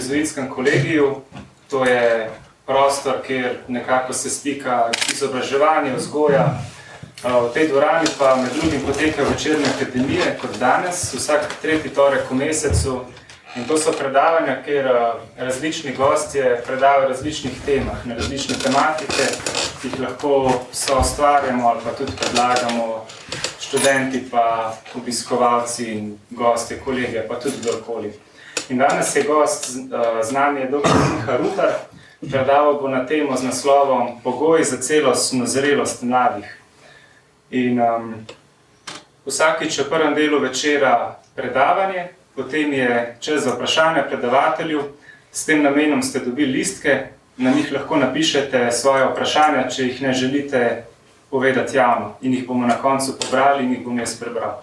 jezuitskem kolegiju. To je prostor, kjer nekako se stika izobraževanje, vzgoja. V tej dvorani pa med drugim potekajo večerne akademije, kot danes, vsak tretji torek v mesecu. In to so predavanja, kjer različni gostje predavajo različnih temah, na različne tematike, ki jih lahko soustvarjamo ali pa tudi predlagamo študenti, pa obiskovalci in gostje, kolege, pa tudi kdorkoli. In danes je gost z nami je dr. Miha Rutar, predaval bo na temo z naslovom Pogoji za celostno zrelost mladih. In vsakič v prvem delu večera predavanje, potem je čas za vprašanje predavatelju. S tem namenom ste dobili listke, na njih lahko napišete svoje vprašanja, če jih ne želite povedati javno. In jih bomo na koncu pobrali in jih bom jaz prebral.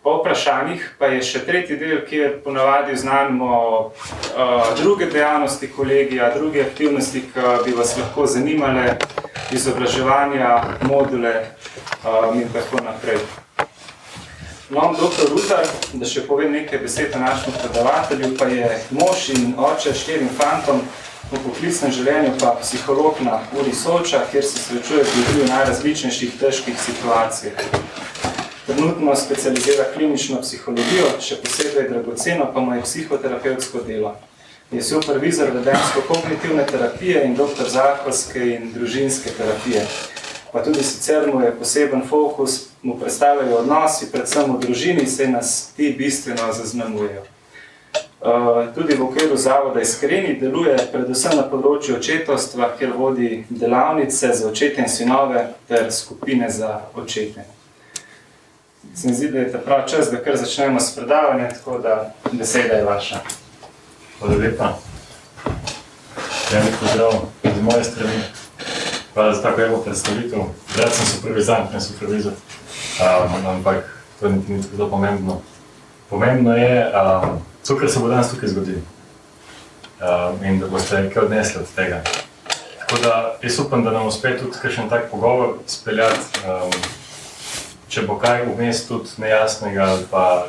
Po vprašanjih pa je še tretji del, kjer ponavadi oznanimo druge dejavnosti kolegija, druge aktivnosti, ki bi vas lahko zanimale, izobraževanja, module in tako naprej. No, dr. Rutar, da še povem nekaj besed o našem predavatelju, pa je mož in oče 4 fantom, v poklicnem življenju pa psiholog na Uri Soča, kjer se srečuje z ljudmi v najrazličnejših težkih situacijah. Trenutno specializira klinično psihologijo, še posebej dragoceno pa mu je psihoterapevtsko delo. Je supervizor vedensko-kognitivne terapije in doktor zakonske in družinske terapije. Pa tudi sicer mu je poseben fokus, mu predstavljajo odnosi, predvsem v družini, se nas ti bistveno zaznamujejo. Tudi v okviru zavoda Iskreni deluje predvsem na področju očetovstva, kjer vodi delavnice za očete in sinove ter skupine za očete. Se mi zdi, da je prav čas, da kar začnemo s predavanjem, tako da beseda je vaša. Hvala lepa. Velik pozdrav z moje strani. Hvala za tako evo predstavitev. Rad sem supervizant, ne supervizor, ampak to ni tako pomembno. Pomembno je, to, kar se bo danes tukaj zgodilo in da boste kaj odnesli od tega. Tako da jaz upam, da nam uspe tudi kakšen tak pogovor speljati, če bo kaj vmes tudi nejasnega ali pa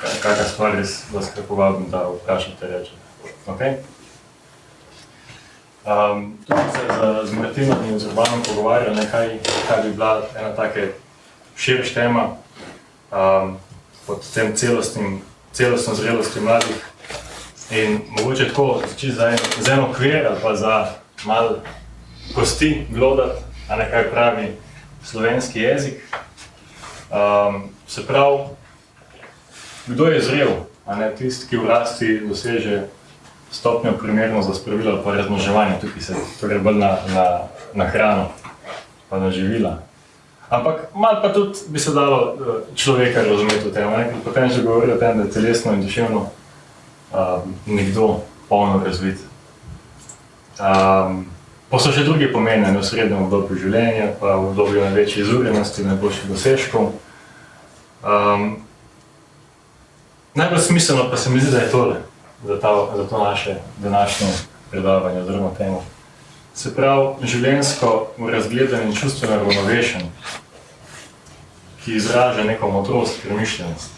kakšna stvar res vas kar povabim, da vprašate rečete. Okay? Tudi z Martinom in z Urbanom pogovarjal, kaj bi bila ena take širša tema pod tem celostno zrelosti mladih. In mogoče tako za en okvir ali pa za malo kosti glodati, a ne kaj pravi slovenski jezik. Se pravi, kdo je zrel, a ne tisti, ki v rasti doseže stopnjo primerno za spravilo ali pa razmnoževanje, tukaj se torej bolj na hrano, pa na živila. Ampak malo pa tudi bi se dalo človeka razumeti v tem, ker potem že govori o tem, da je telesno in duševno nekdo polno razvit. Pa so še drugi pomeni v srednjem obdobju življenja, pa v obdobju največje izurjenosti, najboljših dosežkov. Najbolj smiselno pa se mi zdi, da je tole, za to naše današnje predavanje oziroma temo. Se pravi, življenjsko razgledan in čustveno ravnovešen, ki izraža neko modrost, premišljenost.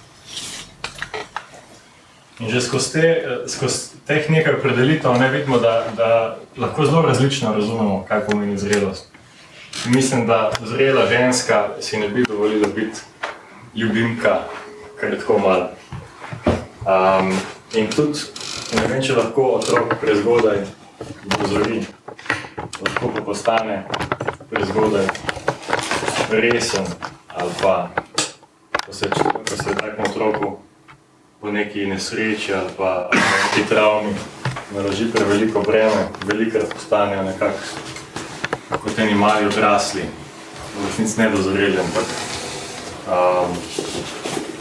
In že skozi teh nekaj opredelitev ne vidimo, da lahko zelo različno razumemo, kaj pomeni zrelost. Mislim, da zrela ženska si ne bi dovolila biti ljubimka, kar je tako malo. In tudi, ne vem, če lahko otrok prezgodaj dozori, lahko pa postane prezgodaj resen ali pa, ko se takemu otroku po neki nesreči ali pa neki travmi naloži preveliko breme, velikrat postanejo nekako kot eni mali odrasli, v resnici ne dozoreli, ampak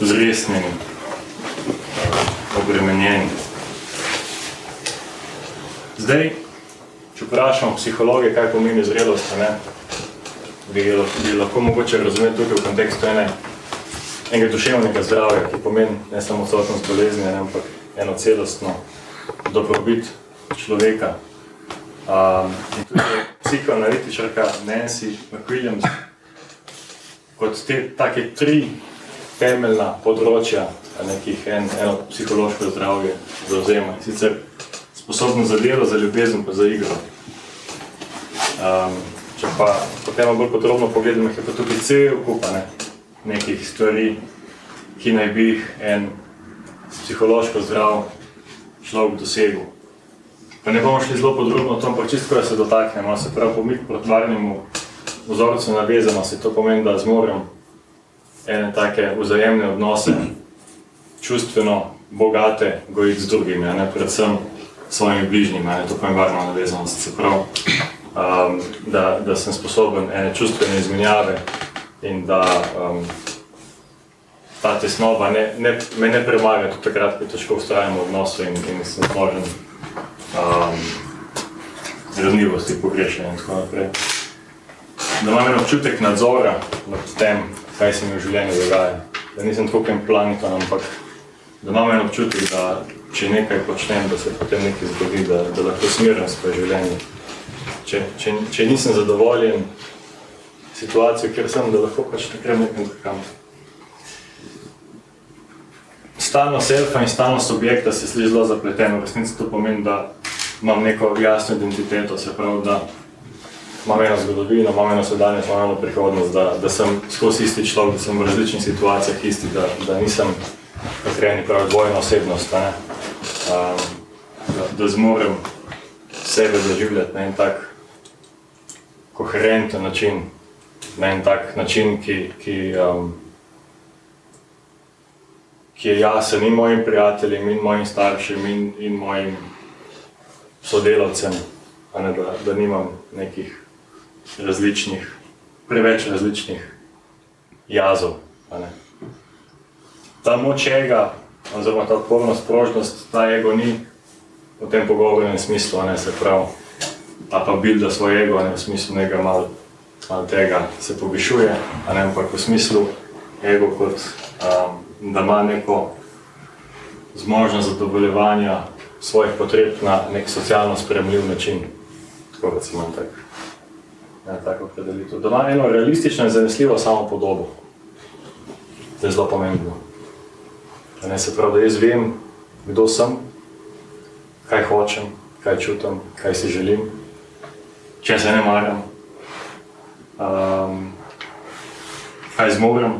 zresnjeni, obremenjeni. Zdaj, če vprašamo psihologe, kaj pomeni zrelost, bi lahko mogoče razumeti tukaj v kontekstu enega duševnega zdravja, ki pomeni ne samo odsotnost bolezni, ampak eno celostno dobrobit človeka. In tudi psihoanalitičarka Nancy McWilliams kot te take 3 temeljna področja eno psihološko zdravje zauzema. Sicer sposobnost za delo, za ljubezen pa za igro. Če pa potem bolj podrobno pogledamo, je pa tukaj cel kup nekih stvari, ki naj bi jih en psihološko zdrav človek dosegel. Pa ne bomo šli zelo podrobno o tom, pa čisto da se dotaknemo, se pravi pomik proti varnemu vzorcu navezanosti. To pomeni, da zmorem ene take vzajemne odnose, čustveno bogate, gojiti z drugimi, predvsem svojimi bližnjimi, to pomeni varno navezanost. Se pravi, da sem sposoben ene čustvene izmenjave in da ta tesnoba me ne premaga tudi takrat, ko težko vztrajamo v odnosu in sem zmožen ranljivosti, pogrešanja in tako naprej. Da imam en občutek nadzora nad tem, kaj se mi v življenju dogaja. Da nisem tako en plankton, ampak da imam en občutek, da če nekaj počnem, da se potem nekaj zgodi, da lahko smirim svoje življenje. Če nisem zadovoljen situacijo, kjer sem, da lahko pač ne grem nekam drugam. Stalnost selfa in stalnost objekta se sliši zelo zapleteno. V resnici to pomeni, da imam neko jasno identiteto, se pravi, da imam eno zgodovino, imam eno sedanjost, imam eno prihodnost, da sem skozi isti človek, da sem v različnih situacijah isti, da nisem, kot rejeni pravi, dvojna osebnost, da zmorem sebe doživljati na en tak koherenten način, na en tak način, ki je jasen in mojim prijateljem, in mojim staršem, in mojim sodelavcem, da nimam nekih različnih, preveč različnih jazov. Ta moč ega, oziroma ta odpornost, prožnost, ta ego ni v tem pogovornem smislu, se pravi, a pa builda svoj ego, v smislu nekaj malo tega se povišuje, ampak v smislu ego kot da ima neko zmožnost zadovoljevanja svojih potreb na nek socialno sprejemljiv način. Tako recimo tako opredelitev. Da ima eno realistično in zanesljivo samopodobo. To je zelo pomembno. Se pravi, da jaz vem, kdo sem, kaj hočem, kaj čutim, kaj si želim, če se ne maram, kaj zmogem.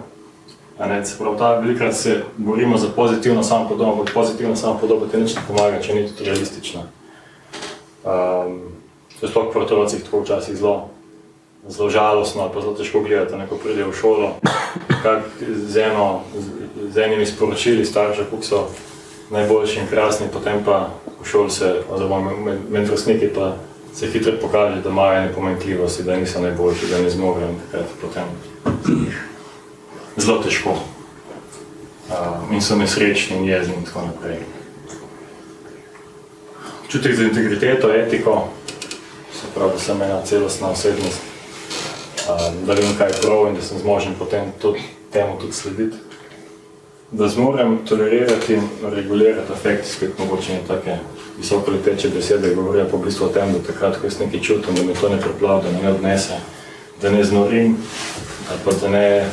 Se pravi, velikokrat se borimo za pozitivno samopodobo, ampak pozitivna samopodoba ti nič ne pomaga, če ni tudi realistična. To je sploh pri otrocih tako včasih zelo žalostno, pa zelo težko gledati, ko pridejo v šolo, z enimi sporočili starša, kako so najboljši in krasni, potem pa v šoli se, oziroma med vrstniki pa se hitro pokaže, da imajo ene pomanjkljivosti, da niso najboljši, da ne zmogajo in takrat potem zelo težko. In so nesrečni in jezni in tako naprej. Občutek za integriteto, etiko, se pravi, da sem ena celostna osebnost, da vem, kaj je prav in da sem zmožen potem temu tudi slediti. Da zmorem tolerirati in regulirati afekt, spet mogoče ne take visoko leteče besede, govorijo pa v bistvu o tem, da takrat, ko jaz nekaj čutim, da me to ne preplav, da me ne odnese, da ne znorim, ali pa da ne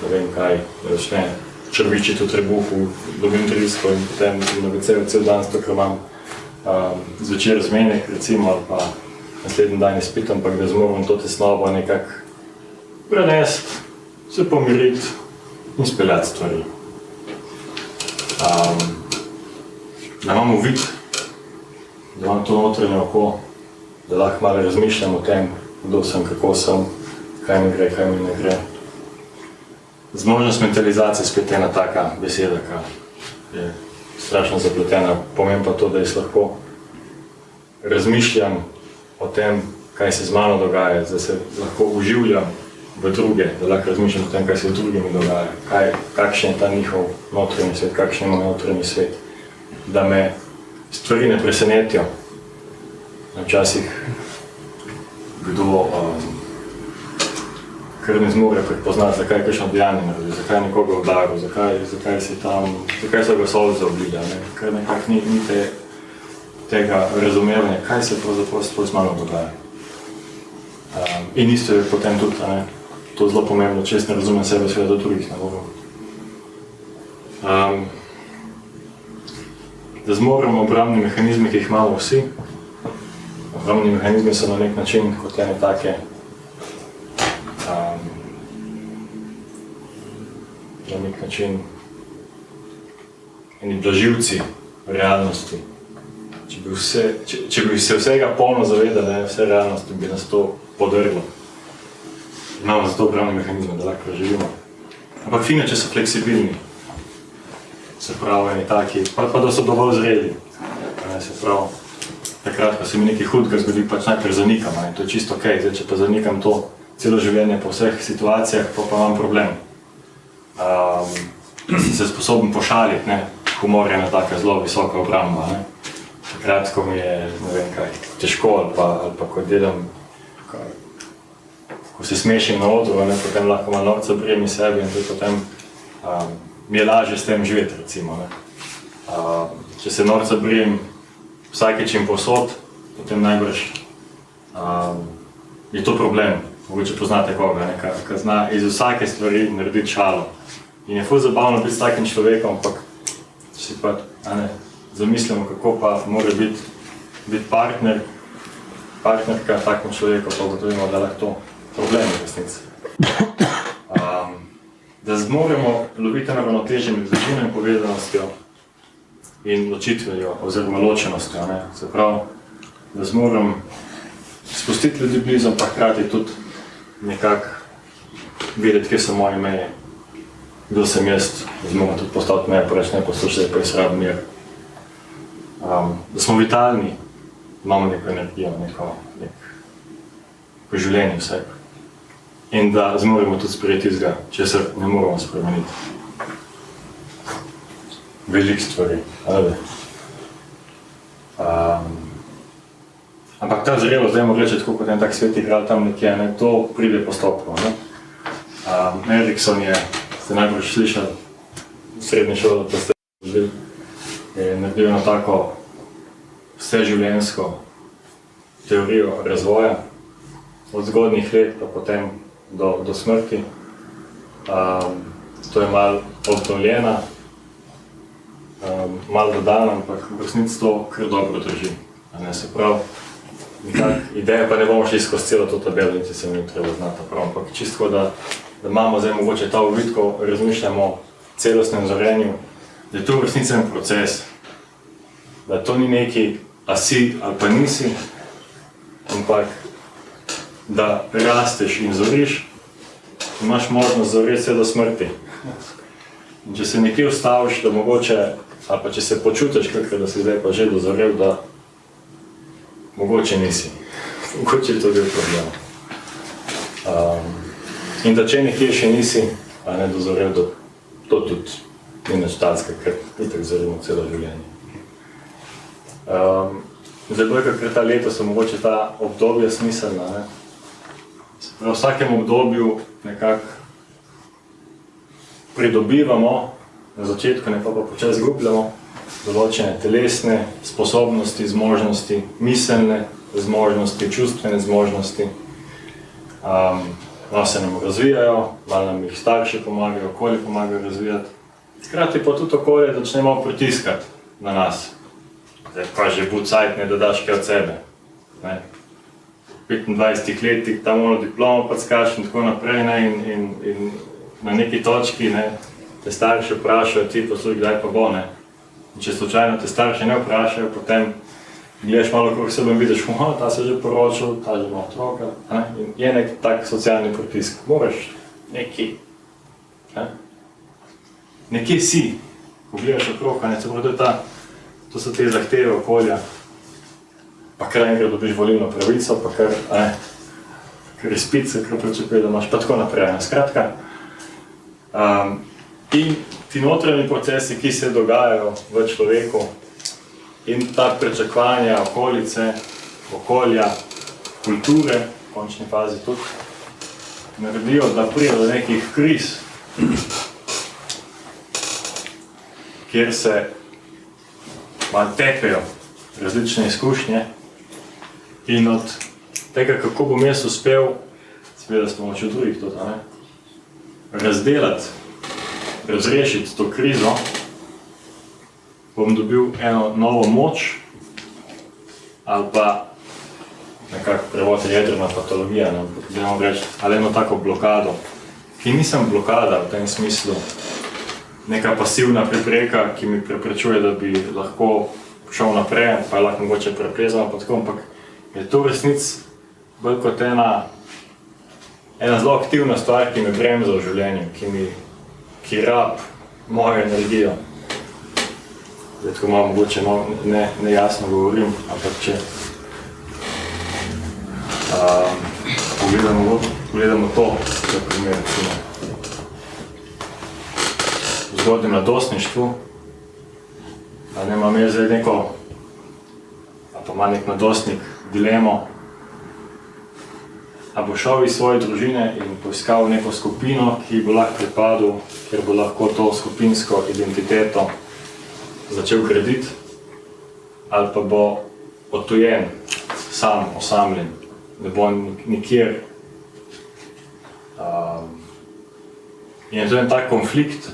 vem kaj, da začne črvičiti v trebuhu, dobim trisko in potem na WC-ju cel dan, zato ker imam zvečer zmenek, recimo, ali pa naslednji dan izpit, ampak da zmorem to tesnobo nekako prenesti, se pomiriti in speljati stvari. Da imam uvid, da imam to notranje oko, da lahko malo razmišljam o tem, kdo sem, kako sem, kaj mi gre, kaj mi ne gre. Zmožnost mentalizacije spet ena taka beseda, ki je strašno zapletena. Pomeni pa to, da jaz lahko razmišljam o tem, kaj se z mano dogaja, da se lahko uživljam v druge, da lahko razmišljam o tem, kaj se z drugimi dogaja, kakšen je ta njihov notranji svet, kakšen je moj notranji svet, da me stvari ne presenetijo. Včasih kdo ker ne zmore prepoznati, zakaj je kakšno dejanje naredil, zakaj je nekoga udaril, zakaj so ga solze oblile, ker nekako ni tega razumevanja, kaj se pravzaprav z mano dogaja. In isto je potem tudi to zelo pomembno, če jaz ne razumem sebe, seveda do drugih ne mogu. Da zmoremo obrambni mehanizmi, ki jih imamo vsi. Obrambni mehanizmi so na nek način kot ene take na nek način eni blažilci realnosti. Če bi se vsega polno zavedali, vse realnosti, bi nas to podrlo. Imamo zato obrambne mehanizme, da lahko živimo. Ampak fino, če so fleksibilni. Se pravi, eni taki, pa da so dovolj zreli. Se pravi, takrat, ko se mi nekaj hudega zgodi, pač najprej zanikam, in to je čisto okej. Zdaj, če pa zanikam to celo življenje po vseh situacijah, pa imam problem. Sem se sposoben pošaliti, ne? Humor je ena taka zelo visoka obramba, ne? Takrat, ko mi je, ne vem kaj, težko ali pa ko delam, ko se smešim na odru, ne? Potem lahko malo norca brijem iz sebi in tudi potem mi je lažje s tem živeti, recimo, ne? Če se norca brijem vsakeč in povsod, potem najbrž je to problem. Mogoče poznate koga, ne? Ka zna iz vsake stvari narediti šalo. In je ful zabavno biti s takim človekom, ampak če si pa zamislimo, kako pa mora biti partnerka takim človekom, pa ugotovimo, da lahko to problem v resnici. Da zmoremo loviti na ravnotežje med družino in povezanostjo in ločitvijo oziroma ločenostjo, ne? Se pravi, da zmorem spustiti ljudi blizu, pa hkrati tudi nekako vedeti, kje so moje meje. Kdo sem jaz, da zmorem tudi postaviti meje, pa reči ne poslušaj, pa jaz rabim mir. Da smo vitalni, imamo neko energijo, neko življenje vsaj. In da zmoremo tudi sprejeti tistega, česar ne moramo spremeniti. Veliko stvari, ali? Ampak ta zrelost, zdaj moram reči, tako kot en tak svet igral tam nekje, ne? To pride postopno, ne? Erikson je, ste najbolj slišali v srednji šoli, da ste naredili, je naredil eno tako vseživljenjsko teorijo razvoja, od zgodnjih let pa potem do smrti. To je malo obnovljena, malo dodana, ampak v resnici to kar dobro drži. Se pravi, ideja pa ne bomo šli skozi celo to tabelo, niti se mi treba znati prav, ampak čisto, da imamo zdaj mogoče ta uvid, ko razmišljamo o celostnem zorenju, da je to v resnici en proces, da to ni neki a si ali pa nisi, ampak da rasteš in zoriš, imaš možnost zoreti vse do smrti. In če se nekje ustaviš, da mogoče, ali pa če se počutiš, da si zdaj pa že dozorel, da mogoče nisi. Mogoče je to bil problem. In da če nekje še nisi, a ne dozorel, da to tudi ni nič takega, ker itak zorimo celo življenje. Zdaj bolj, kakor ta leta so mogoče ta obdobja smiselna, ne? V vsakem obdobju nekako pridobivamo, na začetku ne pa počas izgubljamo določene telesne sposobnosti, zmožnosti, miselne zmožnosti, čustvene zmožnosti. Malo se nam razvijajo, malo nam jih starši pomagajo, okolje pomagajo razvijati. Hkrati pa tudi okolje začne malo pritiskati na nas. Zdaj pa že bud cajt, ne, da daš kaj od sebe. Ne? V 25 letih tam ono diplomo packaš in tako naprej, ne? In na neki točki, ne, te starši vprašajo, ti posluj, kdaj pa bo, ne. In če slučajno te starši ne vprašajo, potem gledaš malo okrog sebe in vidiš, ta se že poročil, ta že ima otroka, ne. In je nek tak socialni pritisk. Moraš nekje, ne. Nekje si, ko gledaš okrog, ne, se pravi, to so te zahteve okolja, pa kar enkrat dobiš volilno pravico, pa kar izpit se, kar pričakuje, da imaš, pa tako naprej, ne. Skratka, in ti notranji procesi, ki se dogajajo v človeku in ta pričakovanja okolice, okolja, kulture, v končni fazi tudi, naredijo, da pride do nekih kriz, kjer se malo tepejo različne izkušnje in od tega, kako bom jaz uspel, seveda s pomočjo drugih tudi, razdelati, razrešiti to krizo, bom dobil eno novo moč, ali pa nekako prevod jedrna patologija, ne, reči, ali eno tako blokado, ki nisem blokada v tem smislu, neka pasivna prepreka, ki mi preprečuje, da bi lahko šel naprej, pa je lahko mogoče preplezano, ampak je to v resnici bolj kot ena zelo aktivna stvar, ki me bremza v življenju, ki rab mojo energijo. Zdaj, tako malo mogoče nejasno govorim, ampak če pogledamo to, za primer, v zgodnjem mladostništvu, da ne imam jaz zdaj neko, pa ima nek mladostnik dilemo, a bo šel iz svoje družine in poiskal neko skupino, ki bo lahko pripadal, ker bo lahko to skupinsko identiteto začel graditi, ali pa bo odtujen, sam, osamljen, ne bo nikjer. In je to en tak konflikt,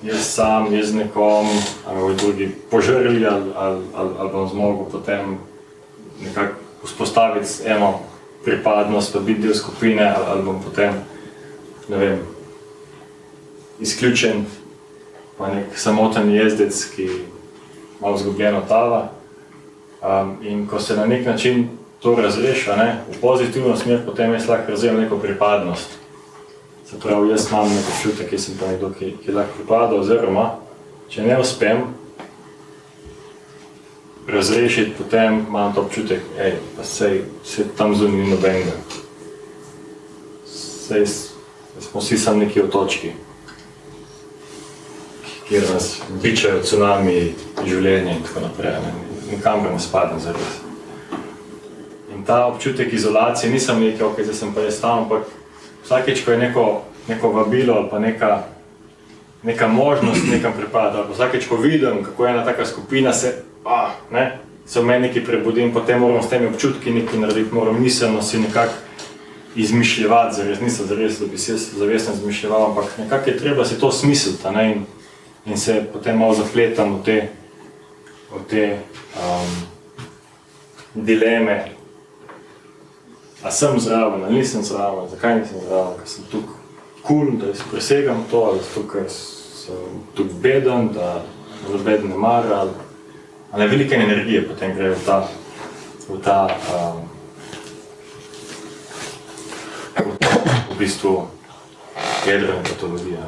jaz sam, jaz nekom, ali bojo drugi požrli, ali bom zmogel potem nekako vzpostaviti eno pripadnost, pa biti del skupine, ali bom potem, ne vem, izključen, pa nek samoten jezdec, ki malo zgubljeno tava. In ko se na nek način to razreša, v pozitivno smer, potem jaz lahko razvijam neko pripadnost. Se pravi, jaz imam nek občutek, jaz sem pa nekdo, ki lahko pripada, oziroma, če ne uspem razrešiti, potem imam to občutek, pa sej tam zunaj ni nobenega. Sej smo vsi samo neki otočki, kjer nas bičajo cunami življenja in tako naprej, in kamor ne spadnem zares. In ta občutek izolacije nisem nekaj, zdaj sem pa jaz tam, ampak vsakeč, ko je neko vabilo ali pa neka možnost nekam pripada, ali pa vsakeč, ko vidim, kako je ena taka skupina, se v meni nekaj prebudi in potem moram s temi občutki nekaj narediti, moram miselno si nekako izmišljevati, zares nisem zares, da bi si jaz zavestno izmišljeval, ampak nekako je treba si to smisliti, in se potem malo zapletam v te dileme, a sem zraven, ali nisem zraven, zakaj nisem zraven, ker sem tukaj cool, da jaz presegam to, ali zato, ker sem tukaj beden, da za beden ne mara, ali velike energije potem gre v bistvu jedrna patologija.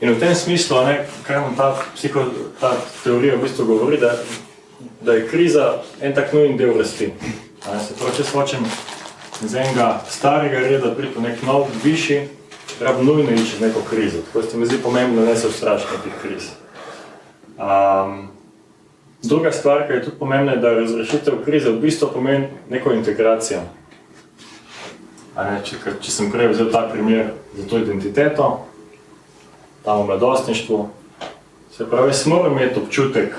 In v tem smislu, kaj vam ta teorija v bistvu govori, da je kriza en tak nujen del rasti. Se pravi, če hočem iz enega starega reda priti v nek nov, višji, rabim nujno iti čez neko krizo. Tako se mi zdi pomembno, da ne se ustrašiti nekih kriz. Druga stvar, ki je tudi pomembna, je, da razrešitev krize v bistvu pomeni neko integracijo. Če sem prej vzel ta primer za to identiteto, tam v mladostništvu, se pravi, jaz moram imeti občutek,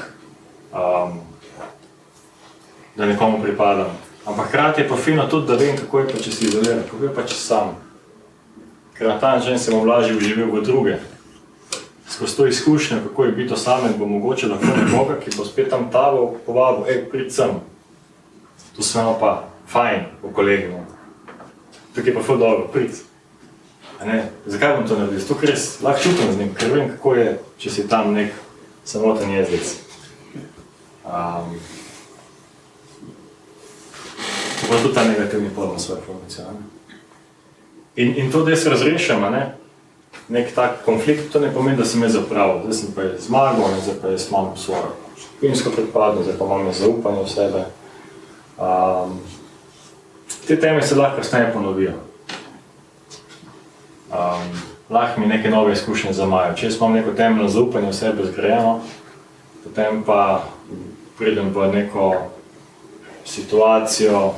da nekomu pripadam. Ampak hkrati je pa fino tudi, da vem, kako je pa, če si izoliran, kako je pa, če sam. Ker na ta način se bom lažje vživel v druge. Skozi to izkušnjo, kako je biti osamen, bo mogoče lahko nekoga, ki bo spet tam taval, povabil, prid sem. Tu smo pa fajn v kolegiju. Tukaj je pa ful dobro, prid. Zakaj bom to naredil? Zato, ker res lahko čutim z njim, ker vem, kako je, če si tam nek samoten jezdec. Pa tudi ta negativni pol na svoje funkcije. In to, da jaz razrešam, nek tak konflikt, to ne pomeni, da sem jaz zapravil. Zdaj sem pa jaz zmagal, zdaj pa jaz imam svojo skupinsko pripadnost, zdaj pa imam zaupanje v sebe. Te teme se lahko kasneje ponovijo. Lahko mi neke nove izkušnje zamajo. Če jaz imam neko temeljno zaupanje v sebe zgrajeno, potem pa pridem v neko situacijo,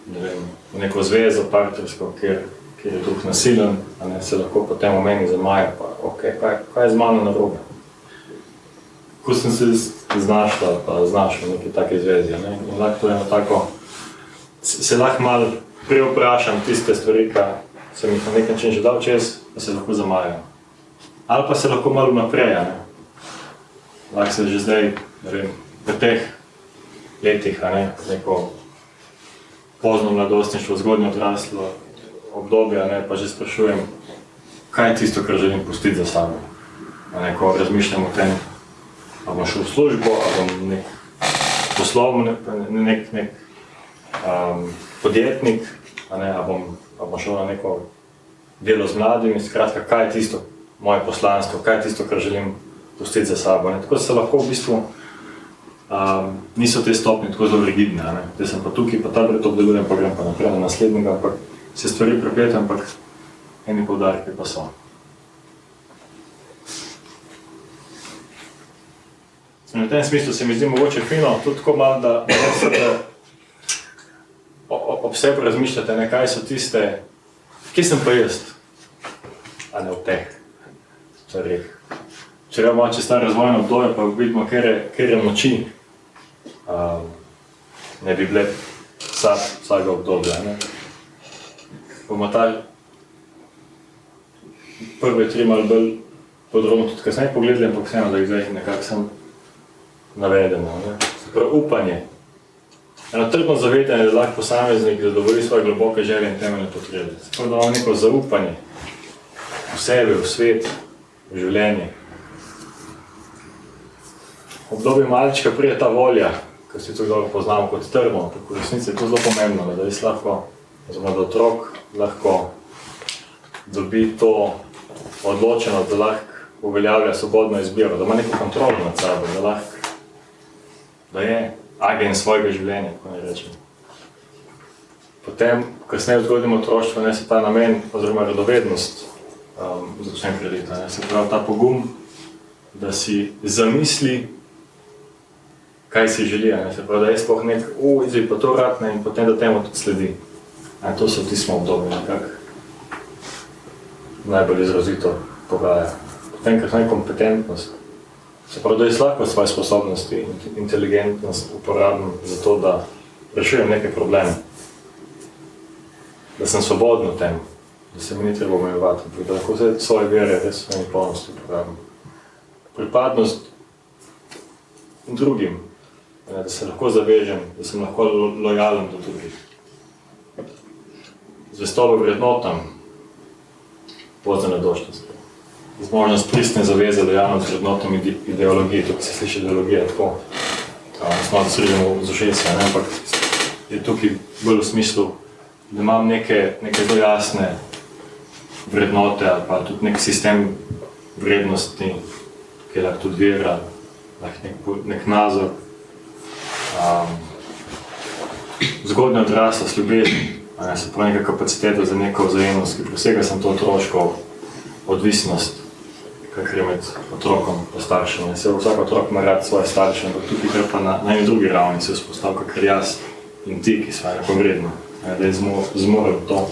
v neko zvezo partnersko, kjer je duh nasilen, se lahko potem v meni zamaja, pa kaj je z mano narobe? Ko sem se znašla, pa znašla v neki take zvezi, in lahko to eno tako, se lahko malo preoprašam tiste stvari, ki sem jih na nek način že dal čez, pa se lahko zamajajo. Ali pa se lahko malo naprej, ne. Lahko se že zdaj, ne vem, v teh letih, ne, neko pozno mladostništvo, zgodnje odraslo obdobje, ne, pa že sprašujem, kaj je tisto, kar želim pustiti za sabo. Ne, ko razmišljam o tem, ali bom šel v službo, ali bom nek poslovni, nek podjetnik, ali bom šel na neko delo z mladimi, skratka, kaj je tisto moje poslanstvo, kaj je tisto, kar želim pustiti za sabo. Ne. Tako se lahko v bistvu niso te stopnje tako zelo rigidne, ne. Zdaj sem pa tukaj, pa ta bret obdelujem, pa grem pa naprej na naslednjega, ampak se stvari prepletam, ampak eni poudarki pa so. In v tem smislu se mi zdi mogoče fino, tudi tako malo, da ob sebi razmišljate, ne, kaj so tiste, kje sem pa jaz, a ne v teh stvarih. Če gremo malo čez ta razvojno obdobje, pa vidimo, kere moči ne bi bile vsega obdobja. Ne. Bomo ta prve tri malo bolj podrobno tudi kasneje pogledali, ampak vseeno, da jih zdaj nekako sem navedemo. Ne. Se pravi, upanje. Eno trdno zavedanje, da lahko posameznik zadovolji svoje globoke želje in temeljne potrebe. Se pravi, da imamo neko zaupanje v sebe, v svet, v življenje. V obdobju malčka pride ta volja, ker si tudi dobro poznamo kot trmo, tako v resnici je to zelo pomembno, da res lahko, oziroma da otrok lahko dobi to odločenost, da lahko uveljavlja svobodno izbiro, da ima neko kontrolo nad sabo, da je agent svojega življenja, tako ne rečem. Potem, kasneje v zgodnjem otroštvu, se ta namen, oziroma radovednost začne graditi. Se pravi, ta pogum, da si zamisli, kaj si želi, se pravi, da je sploh nek, zdaj pa to ratne in potem da temu tudi sledi. To so tismo obdobje, nekako najbolj izrazito pogaja. Potem, ker je kompetentnost. Se pravi, da je lahko svoje sposobnosti, inteligentnost uporabim za to, da rešujem neke probleme. Da sem svoboden v tem, da se mi ni treba omejevati, da lahko vse svoje vere res svojimi polnosti uporabim. Pripadnost drugim, da se lahko zavežem, da sem lahko lojalen do drugih. Zvestobo vrednotam, pozne nedošlost. Zmožnost pristne zaveze lojalnost vrednotam ideologiji, tukaj se sliši ideologija tako, smo da sredimo z ušesja, ampak je tukaj bolj v smislu, da imam neke zelo jasne vrednote ali pa tudi nek sistem vrednosti, ki je lahko tudi vera, nek nazor. Zgodnja odraslost, ljubezen, se pravi neka kapaciteta za neko vzajemnost, ki presega sem to otroško odvisnost, kakor je med otrokom pa staršem. Vsak otrok ima rad svoje starše, ampak tukaj kar pa na eni drugi ravni se vzpostav, kakor jaz in ti, ki sva enako vredno, da je zmorem to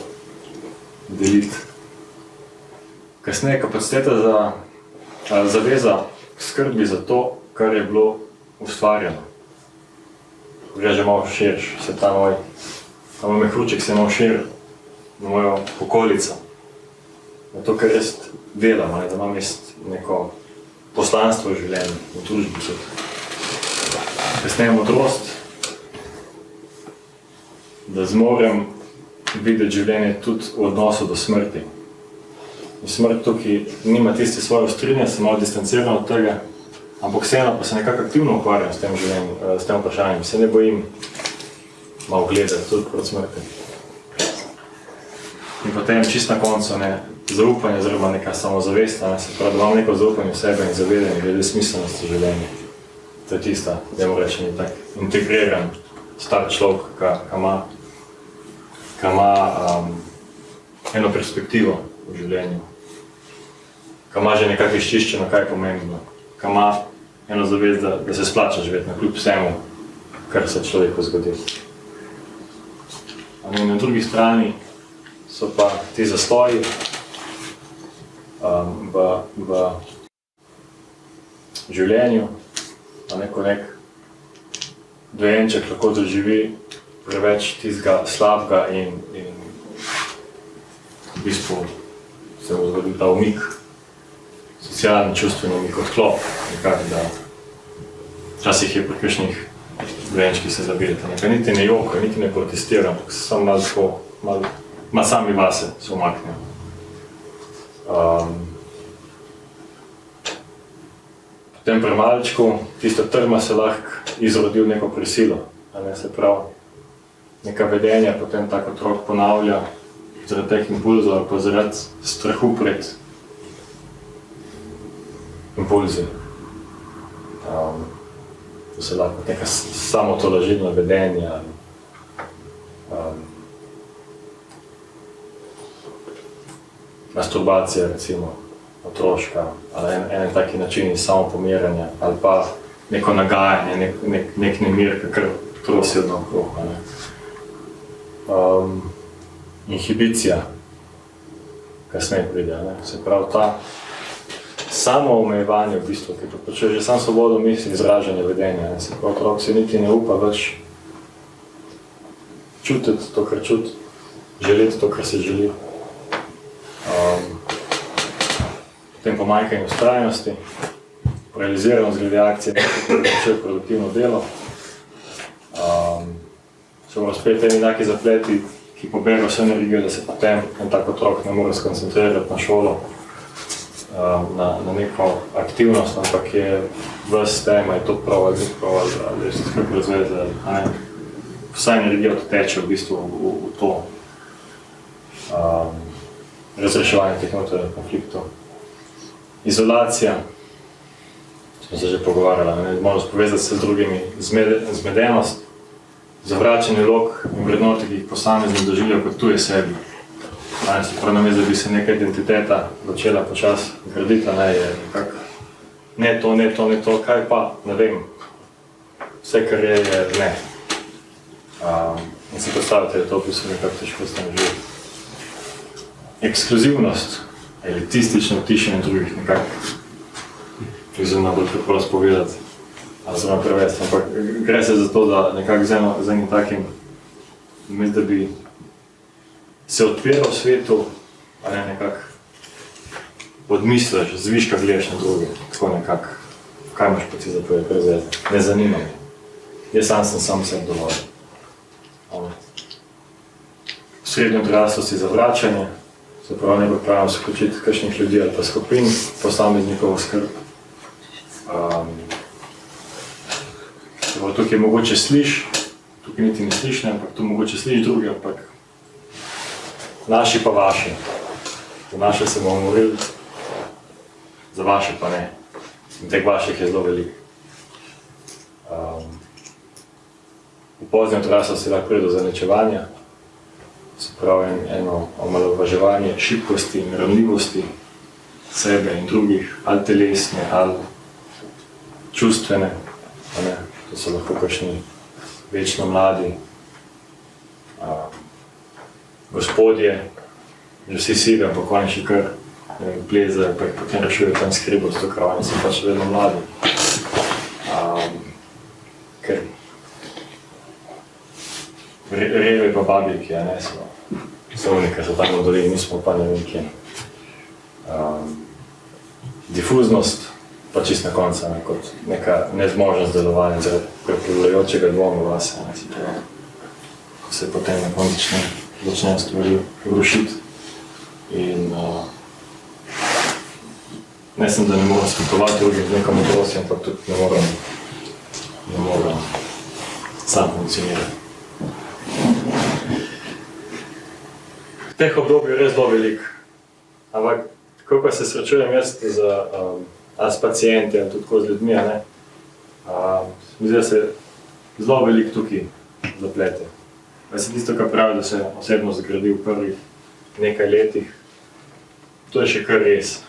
deliti. Kasneje kapaciteta za zaveza skrbi za to, kar je bilo ustvarjeno. Gre že malo širš, se ta moj mehurček se je malo šir na mojo okolico. Na to, kar jaz delam, da imam neko poslanstvo v življenju, v družbi tudi. Kasneje modrost, da zmorem videti življenje tudi v odnosu do smrti. In smrt tukaj nima tiste svoje ostrine, sem malo distanciran od tega, ampak vseeno pa se nekako aktivno ukvarjam s tem življenjem, s tem vprašanjem. Se ne bojim malo gledati tudi proti smrti. In potem čist na koncu zaupanje, oziroma neka samozavest, se pravi, da imam neko zaupanje v sebe in zavedanje glede smiselnosti življenja. To je tista, da mu rečem, tak integriran star človek, ki ima eno perspektivo v življenju, ki ima že nekako izčiščeno, kaj je pomembno, ki ima eno zavest, da se splača živeti kljub vsemu, kar se človeku zgodi. Na drugi strani so pa ti zastoji v življenju, nek dojenček lahko doživi preveč tistega slabega in v bistvu se bo zgodil ta umik, socialni, čustveni umik, odklop, nekako, da včasih je pri kakšnih dojenčkih se zabijete, nekaj niti ne jokaj, niti ne protestiram, ampak sem malo tako, malo sami vase se umaknejo. Potem pri malčku, tista trma se lahko izrodi v neko prisilo, a ne, se pravi, neka vedenja potem tak otrok ponavlja zaradi teh impulzov ali pa zaradi strahu pred impulzi. To se lahko neka samotolažilna vedenja, masturbacija recimo, otroška, ali en taki način samopomiranja, ali pa neko nagajanje, nek nemir, kakor trosi odno okrog. Inhibicija, kasneje pride, ne? Se pravi ta samoomejevanje v bistvu, ki počuje že sam svobodo misli, izražanje vedenja, ne? Se pravi otrok se niti ne upa več čutiti to, kar čuti, želeti to, kar se želi. Potem pomanjkanje ustrajnosti, realiziranost glede akcije, nekaj počuje produktivno delo. So bo spet eni taki zapleti, ki poberajo vse energijo, da se potem en tak otrok ne more skoncentrirati na šolo, na neko aktivnost, ampak je ves tema, je to prav ali ni prav, ali je se kako razveze, vsa energija odteče v bistvu v to razreševanje teh notranjih konfliktov. Izolacija, smo se že pogovarjali, možnost povezati se z drugimi, zmedenost, zavračanje vlog in vrednote, ki jih posameznik doživlja kot tuje sebi. Se pravi, namesto, da bi se neka identiteta začela počasi graditi, je nekako ne to, kaj pa, ne vem, vse, kar je ne. In si postavite, da je to v bistvu nekako težko s tem živeti. Ekskluzivnost, elitistično utišenje drugih, nekako izumno bolj preprosto povedati, ali zelo prevesti, ampak gre se za to, da nekako z enim takim, da bi se odpiral svetu, a ne nekako odmisliš, zviška gledaš na druge, tako nekako, kaj imaš pa ti za tvoje prezveze, ne zanima me. Jaz sam sebi dovolj. V srednji odraslosti zavračanje, se pravi, ne pripravljam se vključiti kakšnih ljudi ali pa skupin, posameznikovo skrb. Tukaj mogoče sliš, tukaj niti ne sliš, ampak tu mogoče sliš drugi, ampak naši pa vaši. Za naše se bomo morili, za vaše pa ne. In teh vaših je zelo veliko. V pozni odraslosti lahko pride do zaničevanja, se pravi eno omalovaževanje šibkosti in ranljivosti sebe in drugih, ali telesne, ali čustvene. To so lahko kakšni večno mladi gospodje, že vsi sivi, ampak oni še kar plezajo, pa jih potem rešujejo tam skribo, zato ker oni so pač vedno mladi. Ker reve pa babiki, so oni, ker so tam v dolini, mi smo pa ne vem kje. Difuznost, pa čist na konca, kot neka nezmožnost delovanja zaradi prepljujočega dvoma vase, ko se potem na koncu začnejo stvari rušiti. In ne sem, da ne moram svetovati drugim z neko modrosti, ampak tudi ne moram sam funkcionirati. Teh obdobij je res zelo veliko, ampak ko pa se srečujem jaz s pacienti in tudi z ljudmi, mi zdi, da se zelo veliko tukaj zaplete. Se tisto, kar pravi, da se osebno zgradi v prvih nekaj letih, to je še kar res.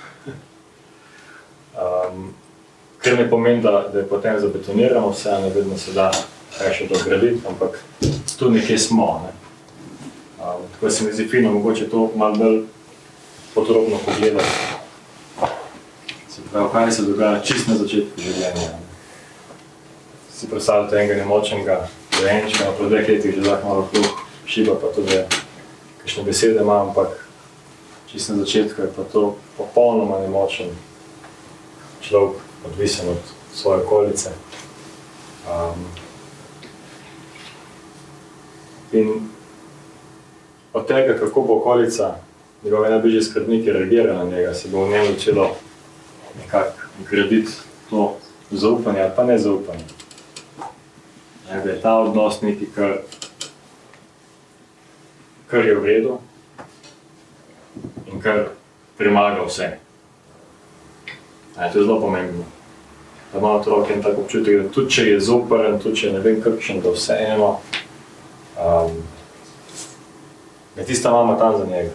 Ker ne pomeni, da je potem zabetonirano vse, ne vedno se da kaj še dograditi, ampak tu nekje smo. Tako se mi zdi fino, mogoče to malo bolj podrobno pogledati. Se pravi, kaj se dogaja čisto na začetku življenja. Si predstavljate enega nemočnega dojenčka, po 2 letih že lahko malo kruh šiba, pa tudi kakšne besede ima, ampak čisto na začetku je pa to popolnoma nemočen človek, odvisen od svoje okolice. In od tega, kako bo okolica, njegove najbližji skrbniki reagirali na njega, se bo v njem začelo nekako graditi to zaupanje ali pa nezaupanje. Da je ta odnos nekaj, kar je v redu in kar premaga vse. To je zelo pomembno. Da ima otrok en tak občutek, da tudi če je zoprn, tudi če ne vem kakšen, da vseeno je tista mama tam za njega.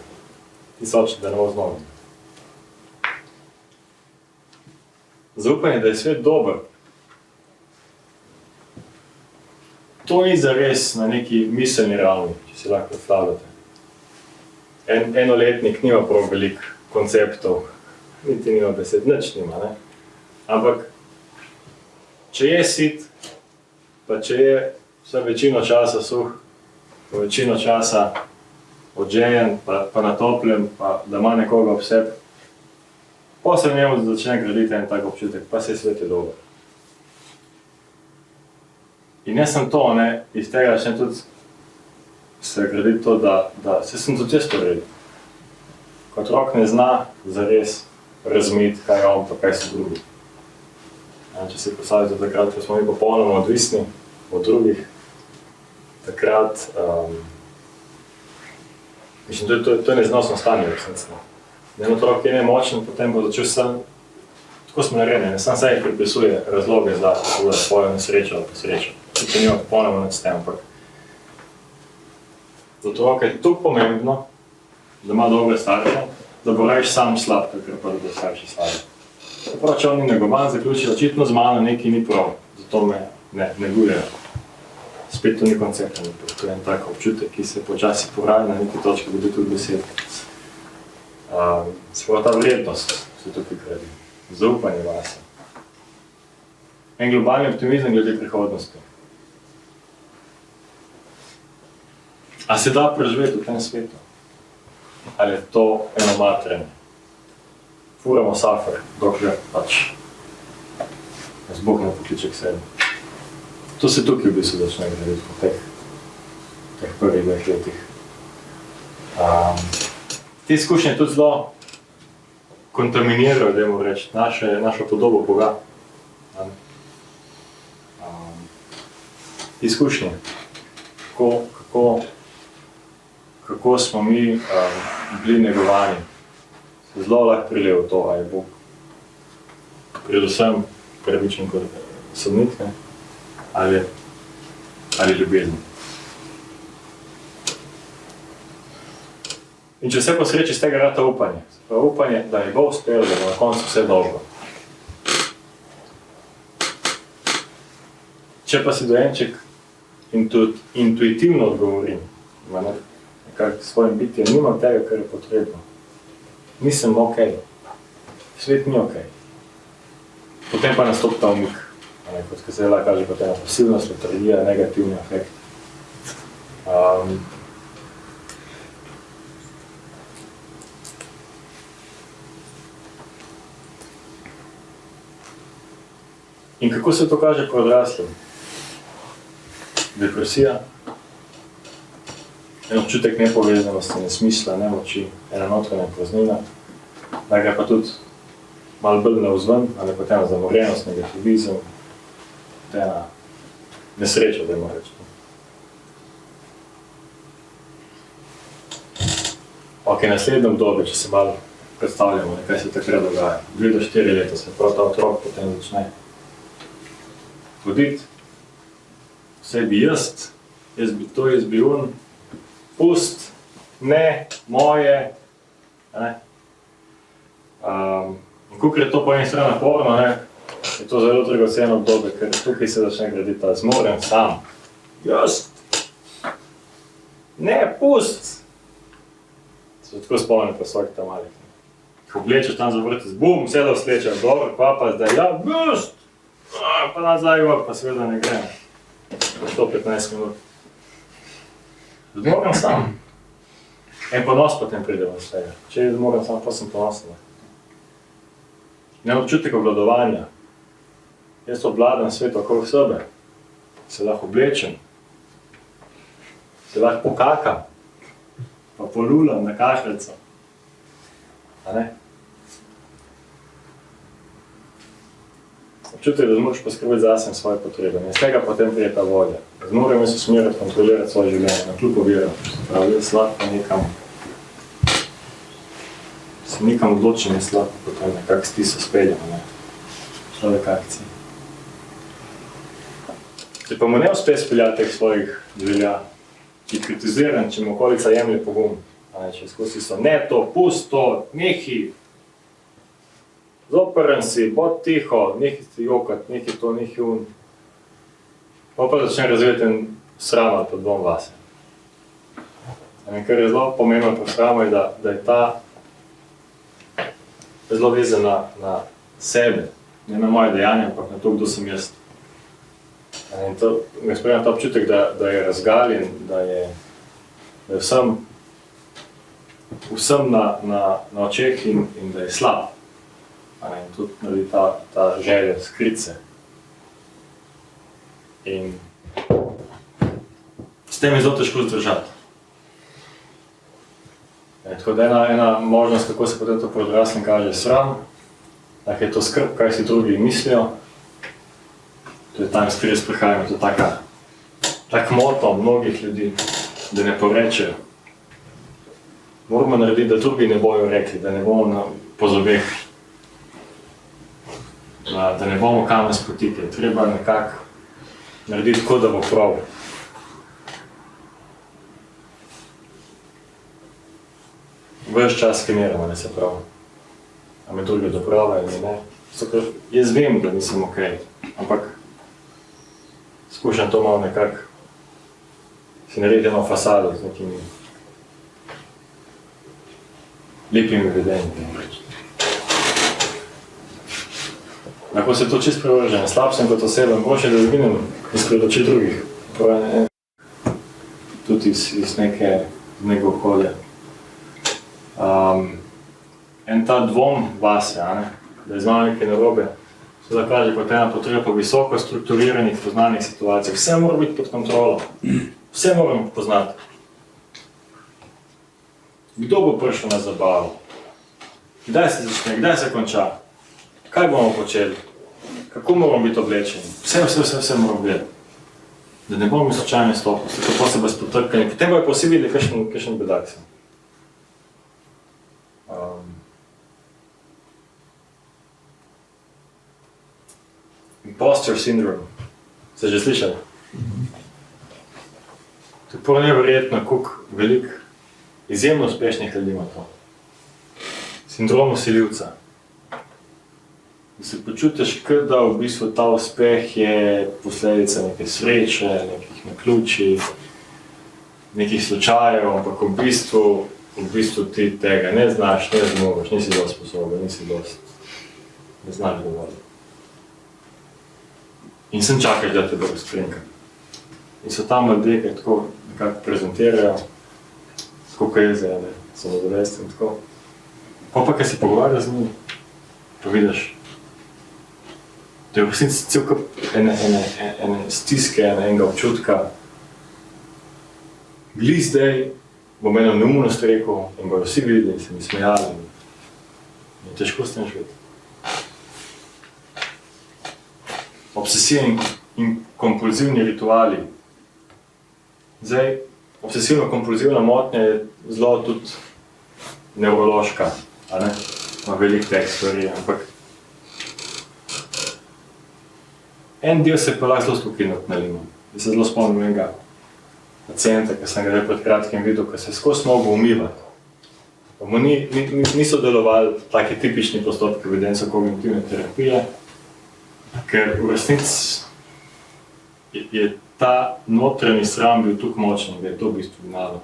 Tista oče, da ne bo znova. Zaupanje, da je svet dober. To ni zares na neki miselni ravni, če si lahko predstavljate. Enoletnik nima prav veliko konceptov, niti nima besed, nič nima, ne? Ampak, če je sit, pa če je vse večino časa suh, pa večino časa odžejen, pa na toplem, pa da ima nekoga ob sebi, pa se v njemu začne graditi en tak občutek, pa se svet je dober. In jaz sem to, ne, iz tega začne tudi se graditi to, da se sem tudi jaz to redil. Ko otrok ne zna zares razumeti, kaj je on, pa kaj so drugi. Če si postavite takrat, ko smo mi popolnoma odvisni od drugih, takrat, mislim, to je neznosno stanje, resnično. En otrok je nemočen, potem bo začel sam, tako smo narejeni, sam sebi pripisuje razloge za svojo nesrečo ali pa srečo. Če nima popolnoma nič s tem, ampak za otroka je tako pomembno, da ima dobre starše, da bo rajš sam slab, takrat pa da bo starši slabi. Prav, če on ni negovan, zaključi, očitno z mano nekaj ni prav, zato me ne negujejo. Spet to ni koncept, to je en tak občutek, ki se počasi poraja na neki točki, bude tudi besed. Se pravi, ta vrednost se tukaj gradi, zaupanje vase. En globalni optimizem glede prihodnosti. A se da preživeti v tem svetu? Ali je to eno matrenje? Furamo safer, dokler pač nas Bog ne pokliče k sebi. To se tukaj v bistvu začne graditi v teh prvih 2 letih. Te izkušnje tudi zelo kontaminirajo, dajmo reči, našo podobo Boga. Izkušnje, kako smo mi bili negovani, se zelo lahko prilijo v to, a je Bog predvsem pravičen kot sodnik, ali ljubezen. In če vse po sreči z tega rata upanje, upanje, da je bo uspelo, da bo na koncu vse dobro. Če pa si dojenček intuitivno odgovorim, nekako s svojim bitjem, nimam tega, kar je potrebno. Nisem okej. Svet ni okej. Potem pa nastopi ta umik. Kot se lahko kaže, kot ena pasivnost, letargija, negativni efekt. In kako se to kaže po odraslem? Depresija, en občutek nepovezanosti, nesmisla, nemoči, ena notranja praznina, da gre pa tudi malo bolj navzven, ali kot ena zamorjenost, negativizem, kot ena nesreča, dajmo reči. Ok, naslednje obdobje, če se malo predstavljamo, kaj se takrat dogaja. 2 do 4 leta se prav ta otrok potem začne hoditi, vse bi jaz bi to, jaz bi on, pust, ne, moje, ne. In kolikor je to po eni strani naporno, ne, je to zelo dragoceno obdobje, ker tukaj se začne graditi ta zmoren sam. Jaz, ne, pust. Se tako spomnim pa svojih tam malih. Ko oblečeš tam za vrtec, bum, vse da vslečem, dobro, pa zdaj, ja, pust. Pa nazaj gor, pa seveda ne gre. prišlo 15 minut. Zmogam sam. En ponos potem pride v vsega. Če zmogam sam, pa sem ponosen. Ne občutek obvladovanja. Jaz obvladam svet okrog sebe. Se lahko oblečem. Se lahko pokakam. Pa polulam na kašljico. A ne? Občutek, da moraš poskrbeti zase in svoje potrebe. In iz tega potem prije ta volja. Zmorem jaz usmeriti, kontrolirati svoje življenje, na kljub oviram. Pravi, jaz lahko nekam se nekam odločim, jaz lahko potem nekako stiso speljamo, ne. Človek akcije. Če pa mu ne uspe speljati teh svojih želja, ki kritiziram, če mu okolica jemlje pogum, a ne, če skozi so, ne to, pust to, nehi, zoprn si, bod tiho, nehi ti jokat, nehi to, nehi un. Pa začne razvijati en sram ali pa dvom vase. Kar je zelo pomembno pri sramu, je, da je ta zelo vezan na sebe, ne na moje dejanje, ampak na to, kdo sem jaz. In to me spremlja ta občutek, da je razgaljen, da je vsem na očeh in da je slab. In tudi naredi ta želja skrit se. In s tem je zelo težko zdržati. Tako da ena možnost, kako se potem to pri odraslem kaže, sram, tako je to skrb, kaj si drugi mislijo. To je tam, s kateri sprehajamo, to je tak moto mnogih ljudi, da ne porečejo. Moramo narediti, da drugi ne bojo rekli, da ne bomo po zobeh, da ne bomo kam spotiti. Treba nekako narediti tako, da bo prav. Ves čas skeniramo, da se prav. A me drugi doprava ali ne. Jaz vem, da nisem okej, ampak skušam to malo nekako si narediti eno fasado z nekimi lepimi vedenji. Lahko se to čisto prevržem, slab sem kot oseba, boljše, da zginem izpred oči drugih. Tudi iz nekega okolja. En ta dvom vase, da je z malo nekaj narobe, se da kaže kot ena potreba po visoko strukturiranih, poznanih situacijah. Vse mora biti pod kontrolo. Vse moramo poznati. Kdo bo prišel na zabavo? Kdaj se začne? Kdaj se konča? Kaj bomo počeli? Kako moramo biti oblečeni? Vse moramo gledati. Da ne bomo slučajno stopili, kako se bo spotrkali. Potem bojo pa vsi videli, kakšen bedak sem. Imposter syndrome. Ste že slišali? To je prav neverjetno, koliko veliko izjemno uspešnih ljudi ima to. Sindrom vsiljivca. Da se počutiš, da v bistvu ta uspeh je posledica neke sreče, nekih naključij, nekih slučajev, ampak v bistvu ti tega ne znaš, ne zmogaš, nisi dosti sposoben, ne znaš dovolj. In sem čakaš, da te bo razkrenka. In so tam ljudje, ki tako nekako prezentirajo, koliko jeze, samozavesti in tako. Pa kaj si pogovarja z njimi, pa vidiš, da je v resnici cel kup ene stiske, enega občutka. Gli zdaj bom eno neumnost rekel in bojo vsi videli in se mi smejali. In težko s tem živeti. Obsesivni in kompulzivni rituali. Zdaj, obsesivno-kompulzivna motnja je zelo tudi nevrološka, a ne? Ima veliko teh stvari, ampak en del se pa lahko zelo spokojno nalima. Jaz se zelo spomnim enega pacienta, ki sem ga že pred kratkim videl, ki se je skozi mogel umivati. Pa mu niso delovali taki tipični postopki evidenco-kognitivne terapije, ker v resnici je ta notranji sram bil tako močen, da je to v bistvu gnalo.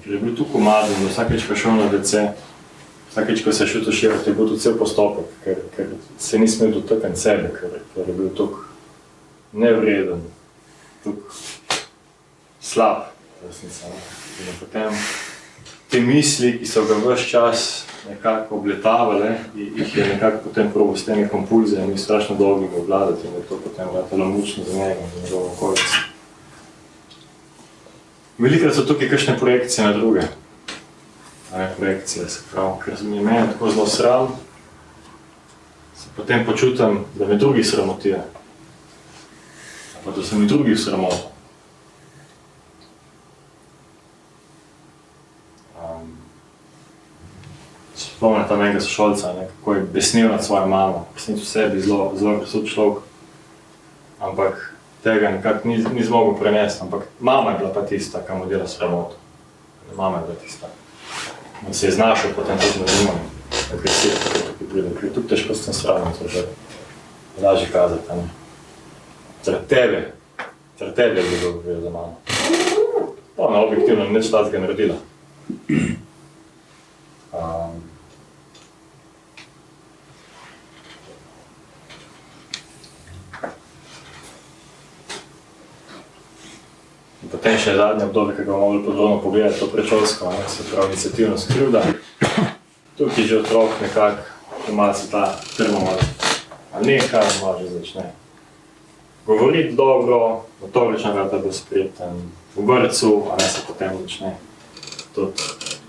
Ker je bil tako umaden, da vsakeč, ko šel na WC, vsakeč, ko se je šel tuširati, je bil to cel postopek, ker se ni smel dotakniti sebe, ker je bil tako nevreden. tako slab, resnica. In potem te misli, ki so ga ves čas nekako obletavale, jih je nekako potem probil s temi kompulzijami strašno dolgimi obvladati in je to potem ratalo mučno za njega in za njegovo okolico. Velikrat so tukaj kakšne projekcije na druge. Projekcije, se pravi, ker mi je meni tako zelo sram, se potem počutim, da me drugi sramotijo. Pa da so mi drugi sramoti. Spomnim tam enega sošolca, kako je besnil nad svojo mamo, besnil v sebi zelo krasut človek, ampak tega nekako ni zmogel prenesti, ampak mama je bila pa tista, ki mu dela sramoto. Mama je bila tista. In se je znašel potem tudi na njima, agresija, tako tukaj pride, ker je tukaj težko s tem sramom, to že lažje kazati, ne. Zaradi tebe je bilo govoril za mamo. Ona objektivno nič tazga naredila. Potem še zadnje obdobje, ki ga bomo bolj podrobno pogledati, to predšolsko, se pravi iniciativnost krivda. Tukaj že otrok nekako malo se ta termomal nekaj, malo že začne govoriti dobro, motorična vrata bo spreten, v vrtcu, a ne se potem začne tudi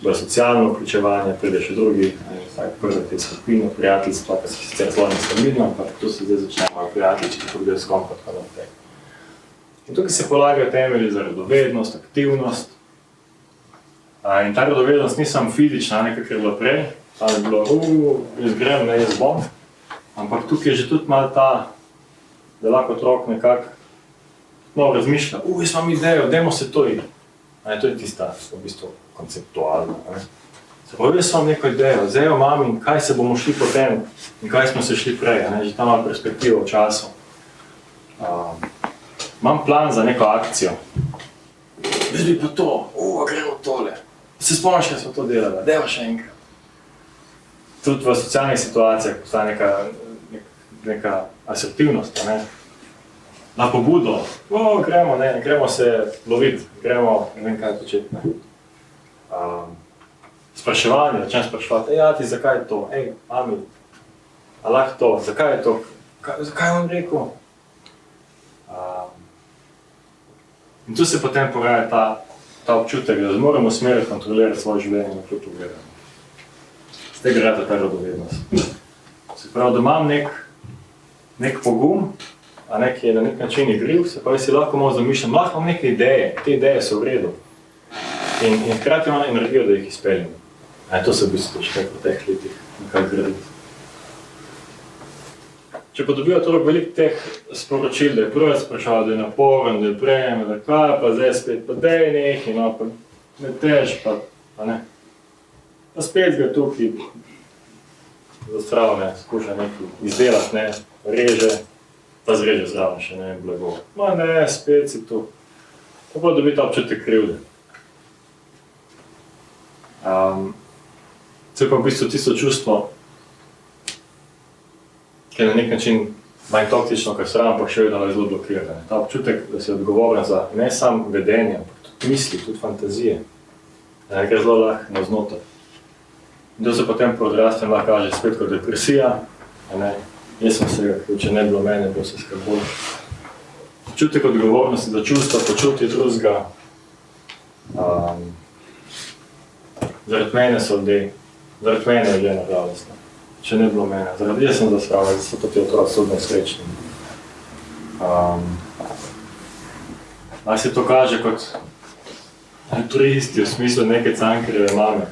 bolj socialno vključevanje, pride še drugi, vsak prve te skupine, prijateljstva, ki se sicer zelo nestabilno, ampak tu se zdaj začne malo prijateljčki, pogledaj s kom, tako naprej. In tukaj se polagajo temelji za radovednost, aktivnost. In ta radovednost ni samo fizična, nekaj, kar je bilo prej, tam je bilo, jaz grem, ne, jaz bom, ampak tukaj je že tudi malo ta, da lahko otrok nekako malo razmišlja, jaz imam idejo, dajmo se to iti. To je tista, v bistvu, konceptualna. Se pravi, jaz imam neko idejo, zdaj jo imam in kaj se bomo šli potem in kaj smo se šli prej, že tam malo perspektivo v času. Imam plan za neko akcijo. Jaz bi pa to, gremo tole. Se spomniš, kaj smo to delali, dajmo še enkrat. Tudi v socialnih situacijah postaja neka asertivnost, na pobudo. Gremo se loviti, gremo ne vem kaj početi. Spraševanje, začnem spraševati, ti zakaj je to, mami, a lahko to, zakaj je to, zakaj vam rekel? In tu se potem poraja ta občutek, da moramo usmeriti, kontrolirati svoje življenje na kljub pogledanje. Z tega rata ta radovednost. Se pravi, da imam nek pogum, ki je na nek način igriv, se pravi, si lahko malo zamišljam, lahko imam neke ideje, te ideje so v redu. In hkrati imam energijo, da jih izpeljem. To se v bistvu še v teh letih nekaj graditi. Če pa dobijo toliko veliko teh sporočil, da je prvo sprašal, da je naporen, da je prejem, da kaj, pa zdaj spet, pa dej nekaj, pa ne tež, pa ne. Pa spet ga tukaj zastrava, skuša nekaj izdelati, reže, pa zreže zraven še, blago. Spet si tu. Pa dobi ta občutek krivde. To je pa v bistvu tisto čustvo, ki je na nek način manj toksično, kar sram, pa še vedno zelo blokirane. Ta občutek, da si odgovoren za ne samo vedenje, ampak tudi misli, tudi fantazije. Nekaj zelo lahko navznoter. In to se potem po odrastem lahko kaže spet kot depresija. Jaz sem vsega, če ne bilo mene, bilo se skaj bolj. Občutek odgovornosti za čustva, počutje drugega. Zaradi mene so ljudje, zaradi mene je ljudje nažalostno. Če ne bilo mene. Zaradi jaz sem zaspravljal, da so to ti otroci sodno srečni. Naj se to kaže kot turisti v smislu neke Cankarjeve mame.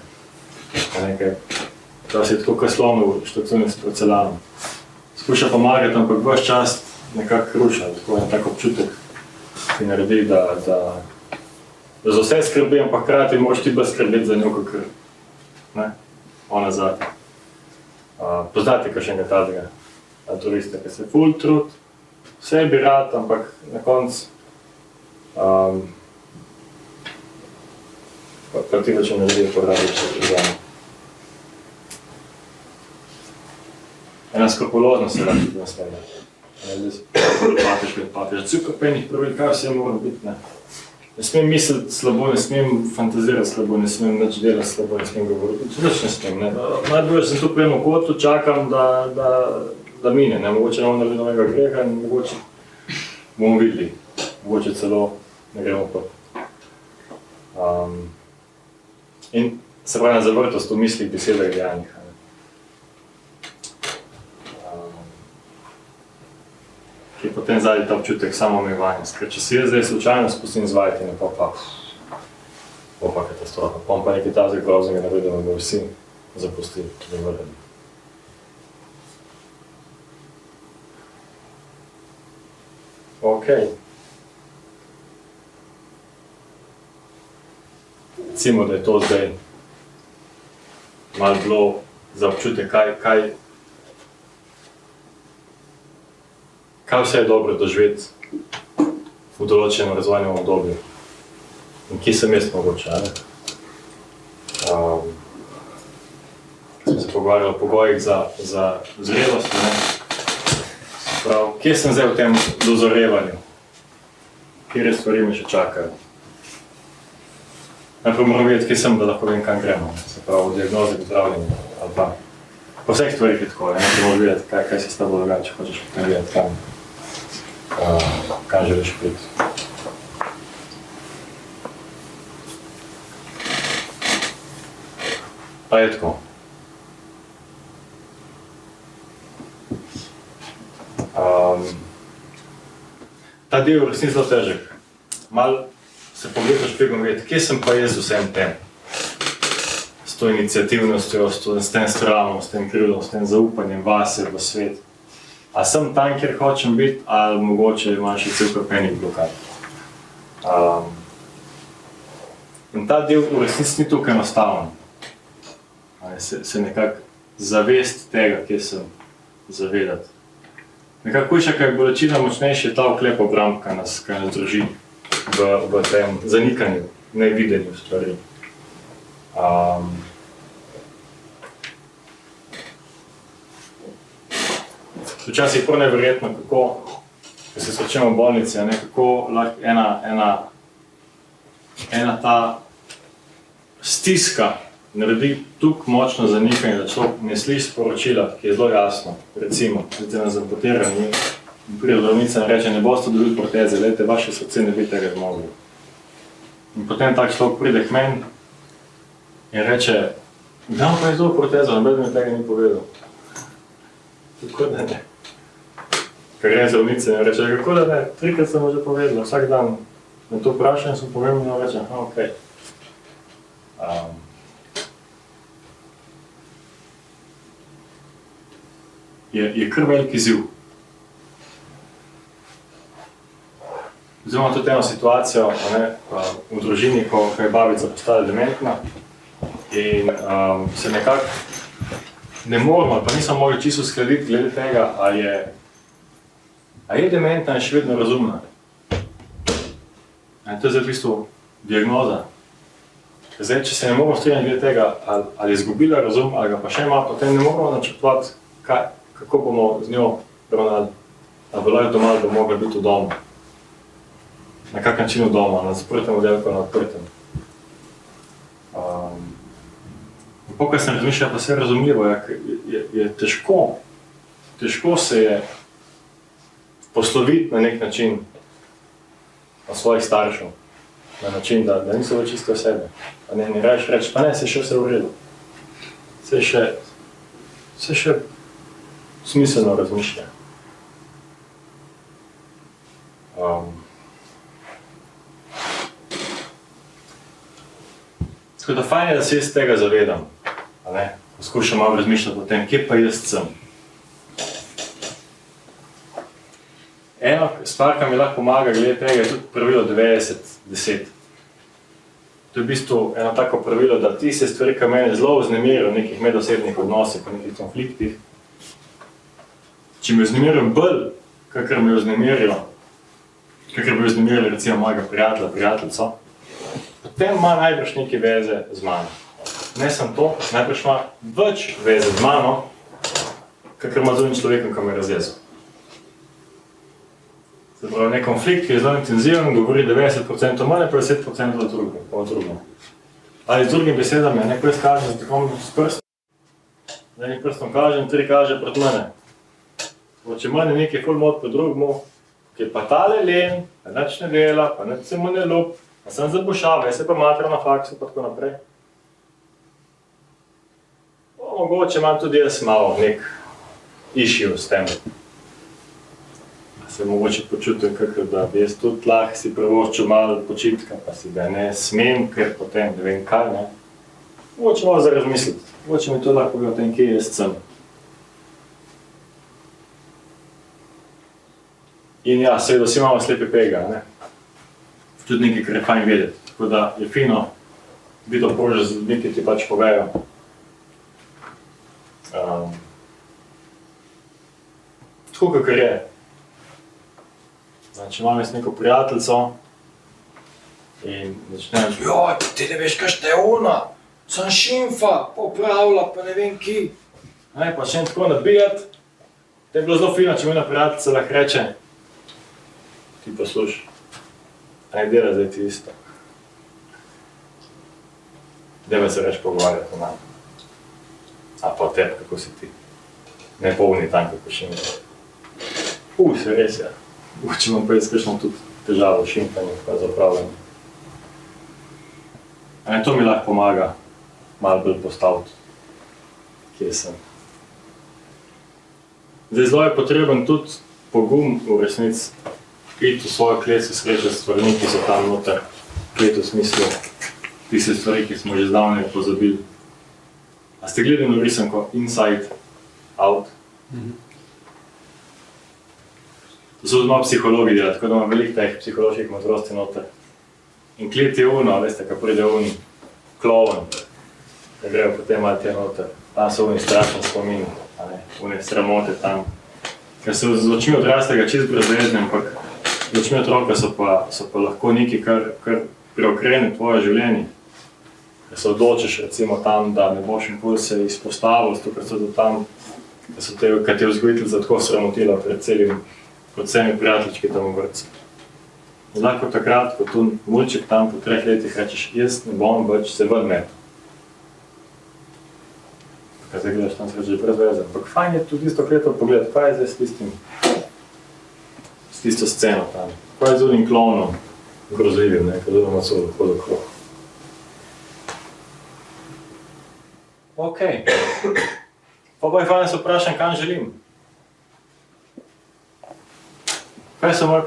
Da se je tako kaslonil štacune s porcelanom. Skuša pomagati, ampak ves čas nekako kruša. Tako je tak občutek, ki naredi, da za vse skrbi, ampak hkrati moraš ti bolj skrbeti za njo, kakor ona zate. Poznate kakšnega tazga turista, ki se ful trud, vse bi rad, ampak na koncu pa ti več ne naredi, ko radi še prizame. Ena skrupuloznost se radi naslednja. papež, cukor penih pravil, kaj vse mora biti, ne. Ne smem misliti slabo, ne smem fantazirati slabo, ne smem nič delati slabo, ne smem govoriti, nič ne smem, ne. Najbolj sem tu po enem kotu, čakam, da mine, ne, mogoče ne bom naredil novega greha in mogoče bomo videli, mogoče celo ne gremo pot. In se pravi na zavrtost v mislih, besedah, dejanjih. Ki je potem zadnji ta občutek samoomejevanja. Ker če si jaz zdaj slučajno spustim z vajeti, bo pa katastrofa. Pa nekaj tazega groznega naredil, da me bo vsi zapustili, tudi vrli. Ok. Recimo, da je to zdaj malo bilo za občutek, kaj vse je dobro doživeti v določenem razvojnem obdobju in kje sem jaz mogoče, ne? Smo se pogovarjali o pogojih za zrelost, ne? Prav, kje sem zdaj v tem dozorevanju? Kje stvari me še čakajo? Najprej moram vedeti, kje sem, da lahko vem, kam gremo. Se pravi, v diagnozi, v zdravljenju ali pa po vseh stvarih je tako, ne? Najprej moram vedeti, kaj se s tabo dogaja, če hočeš potem vedeti, kam želiš priti. Pa je tako. Ta del je v resnici zelo težek. Malo se pogledaš špegom vedeti, kje sem pa jaz z vsem tem? S to iniciativnostjo, s tem strahom, s tem krivdom, s tem zaupanjem vase v svet. A sem tam, kjer hočem biti, ali mogoče imam še cel kup enih blokad. In ta del v resnici ni tukaj enostaven. Se nekako zavest tega, kje sem, zavedati. Nekako hujša, kaj je bolečina močnejša, je ta oklep obramb, kaj nas drži v tem zanikanju, nevidenju stvari. Včasih je prav neverjetno, kako, ko se srečemo v bolnici, kako lahko ena ta stiska naredi toliko močno zanikanje, da človek ne sliši sporočila, ki je zelo jasno. Recimo, nas zamputira in pride zdravnica in reče, ne boste dobili proteze, glejte, vaše srce ne bi tega zmogli. In potem tak človek pride k meni in reče, dam pa je to protezo, noben mi tega ni povedal. Tako da ne. Ker gre zdravnice in reče, kako da ne, 3-krat sem že povedala, vsak dan me to vprašam in sem pomembno reče, okej. Je kar velik izziv. Vzemamo tudi eno situacijo v družini, ko je babica postala dementna in se nekako ne moramo, pa nismo mogli čisto uskladiti glede tega, ali je dementna in še vedno razumna. To je zdaj v bistvu diagnoza. Zdaj, če se ne moramo strinjati glede tega, ali je izgubila razum, ali ga pa še ima, potem ne moramo načrtovati, kako bomo z njo ravnali. Ali bo lahko doma, da bo mogla biti v domu. Na kak način v domu, na zaprtem oddelku, na odprtem. Ko sem razmišljal, pa vse razumljivo, je težko se je posloviti na nek način od svojih staršev, na način, da niso več iste osebe. Pa ne reči, pa ne, se še vse v redu. Se še smiselno razmišlja. Tako da fajn je, da se jaz tega zavedam. Poskušam malo razmišljati o tem, kje pa jaz sem. Ena stvar, ki mi lahko pomaga glede tega, je tudi pravilo 90-10. To je v bistvu eno tako pravilo, da ti se stvari, ki mene zelo vznemirijo v nekih medosebnih odnosih, v nekih konfliktih, če me vznemirijo bolj, kakor me vznemirijo, kakor bi vznemirili recimo mojega prijatelja, prijateljico, potem ima najbrž neke veze z mano. Ne sem to, najbrž ima več veze z mano, kakor ima z drugim človekom, ki me je razjezil. Se pravi, nek konflikt, ki je zelo intenziven, govori 90% manj, pa 10% o drugem. Ali z drugim besedami, neko jaz kažem s prstom, da nek prstom kažem, 3 kaže proti mene. Če mene nekaj ful mod po drugemu, ki je pa tale len, pa nič ne dela, pa nič se mu ne ljub, pa sem zabušava, jaz se pa matram na faksu, pa tako naprej. Mogoče imam tudi jaz malo nek issue s tem. Se mogoče počutim, da bi jaz tudi lahko si privoščil malo počitka, pa si ga ne smem, ker potem ne vem kaj, ne. Mogoče malo za razmisliti, mogoče mi to lahko pove o tem, kje jaz sem. In ja, seveda vsi imamo slepe pega, ne. Tudi nekaj, kar je fajn vedeti, tako da je fino biti opožen z ljudmi, ki ti pač povejo. Tako, kakor je. Če imam jaz neko prijateljico in začnem, joj, ti ne veš, kaj je ona, sem šimfa, popravlja, pa ne vem ki. Pa začnem tako nabijati, to je bilo zelo fino, če mi ena prijateljica lahko reče, ti poslušaj, a ne dela zdaj ti isto. Dajme se reč pogovarjati o nam. A pa o tebi, kako si ti. Ne polni tam, kako šimfa. Se res je. Mogoče imam pa jaz kakšno tudi težavo s šimfanjem, pa z upravljanjem. To mi lahko pomaga malo bolj postaviti, kje sem. Zdaj, zelo je potreben tudi pogum v resnici, iti v svojo klet, se srečati s stvarmi, ki so tam noter, klet v smislu tiste stvari, ki smo že zdavnaj pozabili. A ste gledali na risanko Inside Out? To so malo psihologi delati, tako da imam veliko teh psiholoških modrosti noter. In klet je uno, veste, ko pride uni klovn, da grejo potem malo tja noter. Tam so uni strašni spomini, uni sramote tam. Ker so z očmi odraslega čist brezvezne, ampak z očmi otroka so pa lahko nekaj, kar preokrene tvoje življenje. Ker se odločiš recimo tam, da ne boš nikoli se izpostavil, zato ker so to tam, kad te vzgojiteljica tako sramotila pred vsemi prijateljčki tam v vrtcu. Lahko takrat, ko tu mulček tam po 3 letih rečeš, jaz ne bom več se ven metal. Kaj zdaj gledaš, tam se reče, že brezvezen. Ampak fajn je tudi isto kleto pogledati, kaj je zdaj s tisto sceno tam. Kaj je z unim klovnom grozljivim, kad udamo so hodil krog. Okej. Pa je fajn se vprašam, kam želim. Kaj so moje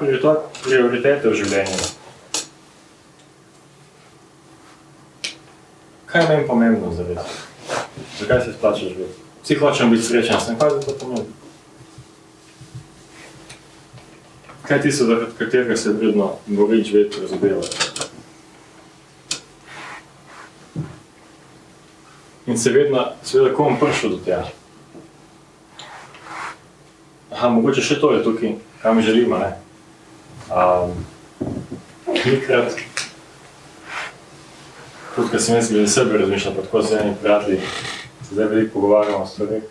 prioritete v življenju? Kaj je meni pomembno zdaj? Zakaj se splača živeti? Vsi hočemo biti srečen, kaj je to pomembno? Kaj je tisto, zaradi katerega se je vredno boriti, živeti, razodevati? In seveda, ko bom prišel do tega. Mogoče še to je tukaj, kam želim, ne? Nekrat, tudi kad sem jaz glede sebe razmišljal, pa tako z enimi prijatelji, se zdaj veliko pogovarjamo o stvareh.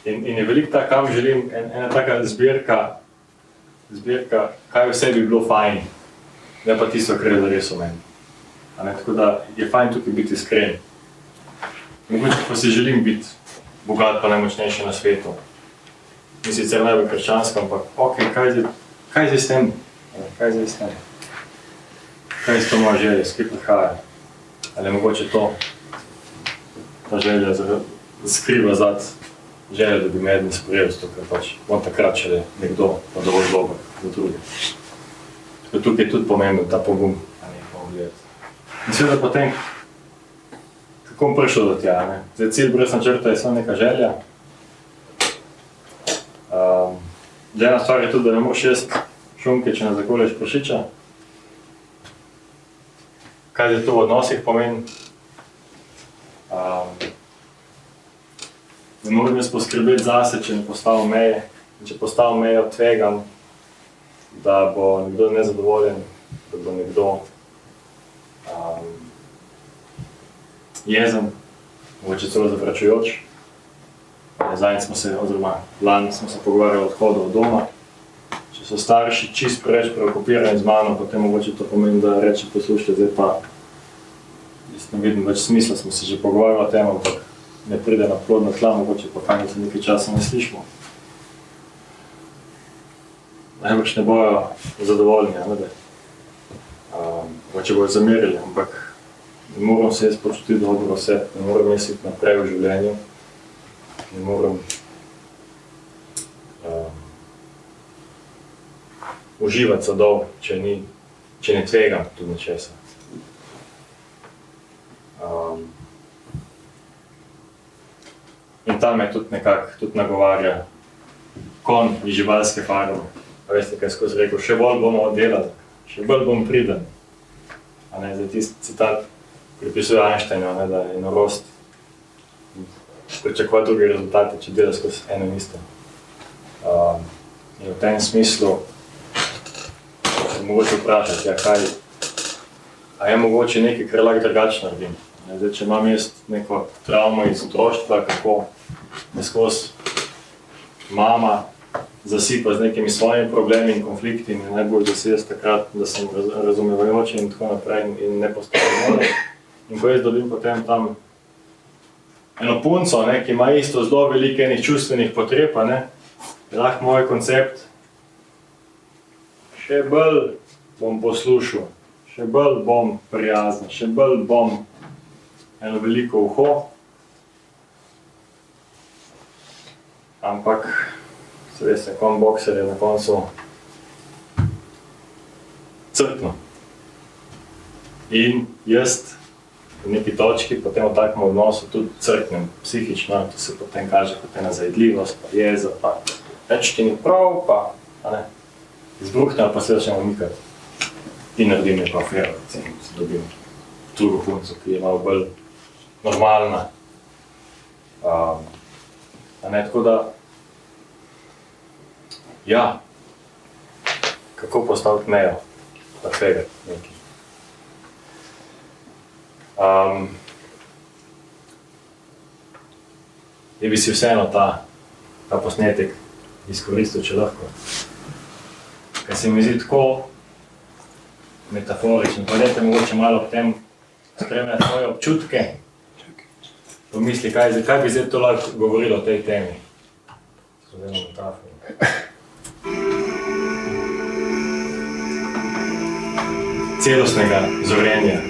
In je veliko tak, kam želim, ena taka zbirka, kaj vse bi bilo fajn, ne pa tisto, kar je zares o meni. Tako da je fajn tukaj biti iskren. Mogoče pa si želim biti bogat pa najmočnejši na svetu. Ni sicer najbolj krščansko, ampak kaj zdaj s tem? Kaj zdaj s tem? Kaj je s to moja želja, skaj prihaja? Ali je mogoče ta želja skriva zad želja, da bi me eden sprejel, zato ker pač bom takrat šele nekdo pa dovolj dober za druge. Tako tukaj je tudi pomemben ta pogum, in seveda potem, kako bom prišel do tega, Zdaj cilj brez načrta je samo neka želja. Ena stvar je tudi, da ne moraš jesti šunke, če ne zakolješ prašiča. Kaj je to v odnosih pomeni? Ne moram jaz poskrbeti zase, če ne postavim meje. Če postavim mejo, tvegam, da bo nekdo nezadovoljen, da bo nekdo jezen, mogoče celo zavračujoč. Lani smo se pogovarjali o odhodu od doma, če če so starši čist preveč preokupirani z mano, potem mogoče to pomeni, da reče poslušajte, zdaj pa jaz ne vidim več smisla, smo se že pogovarjali o tem, ampak ne pride na plodna tla, mogoče pa fajn, da se nekaj časa ne slišimo. Najbrž ne bojo zadovoljni, ne da. Mogoče bojo zamerili, ampak ne moram se jaz počutiti dobro vse, ne moram misliti naprej v življenju, ne moram uživati sadov, če ne tvegam tudi nečesa. In tam me tudi nekako tudi nagovarja konj iz živalske farme. Veste, kaj skozi rekel, še bolj bomo delali, še bolj bom priden. Zdaj tisti citat pripisuje Einsteinu, da je norost pričakovati druge rezultate, če dela skozi eno in isto. In v tem smislu se mogoče vprašati, a je mogoče nekaj, kar lahko drugače naredim. Zdaj, če imam jaz neko travmo iz otroštva, kako me skozi mama zasipa z nekimi svojimi problemi in konflikti in najbolj, da se jaz takrat, da sem razumevajoč in tako naprej in ne postavim. In ko jaz dobim potem tam eno punco, ki ima isto zelo veliko enih čustvenih potreb, je lahko moj koncept, še bolj bom poslušal, še bolj bom prijazen, še bolj bom eno veliko uho, ampak se veste, kon bokser je na koncu crkno. In jaz v neki točki potem v takem odnosu tudi crknem psihično, to se potem kaže kot ena zajedljivost, pa jeza, pa reč ti ni prav, pa izbruhnem, pa se začnem umikati in naredim neko afero, recimo, se dobim drugo punco, ki je malo bolj normalna. Tako da, ja, kako postaviti mejo, pa tvegati nekaj. Je bi si vseeno ta posnetek izkoristil, če lahko. Ker se mi zdi tako metaforično, pa dajte mogoče malo ob tem spremljati svoje občutke, pomisli, kaj bi zdaj to lahko govorilo o tej temi. Skozi eno metaforo. Celostnega zorenja.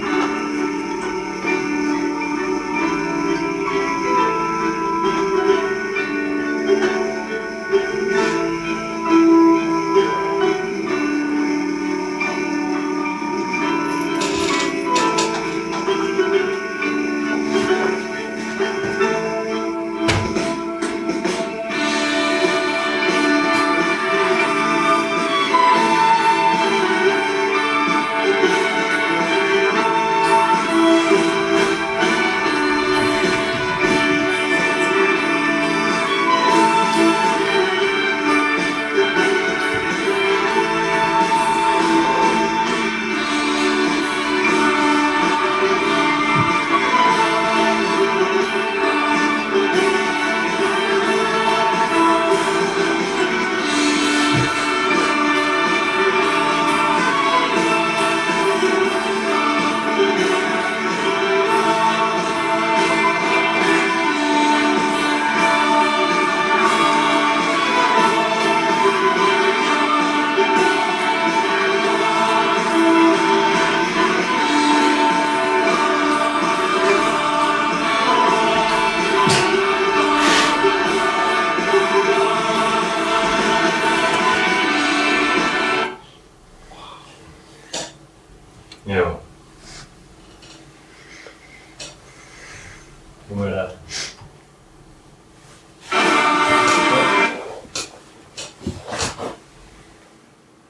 Evo. Bomo rad.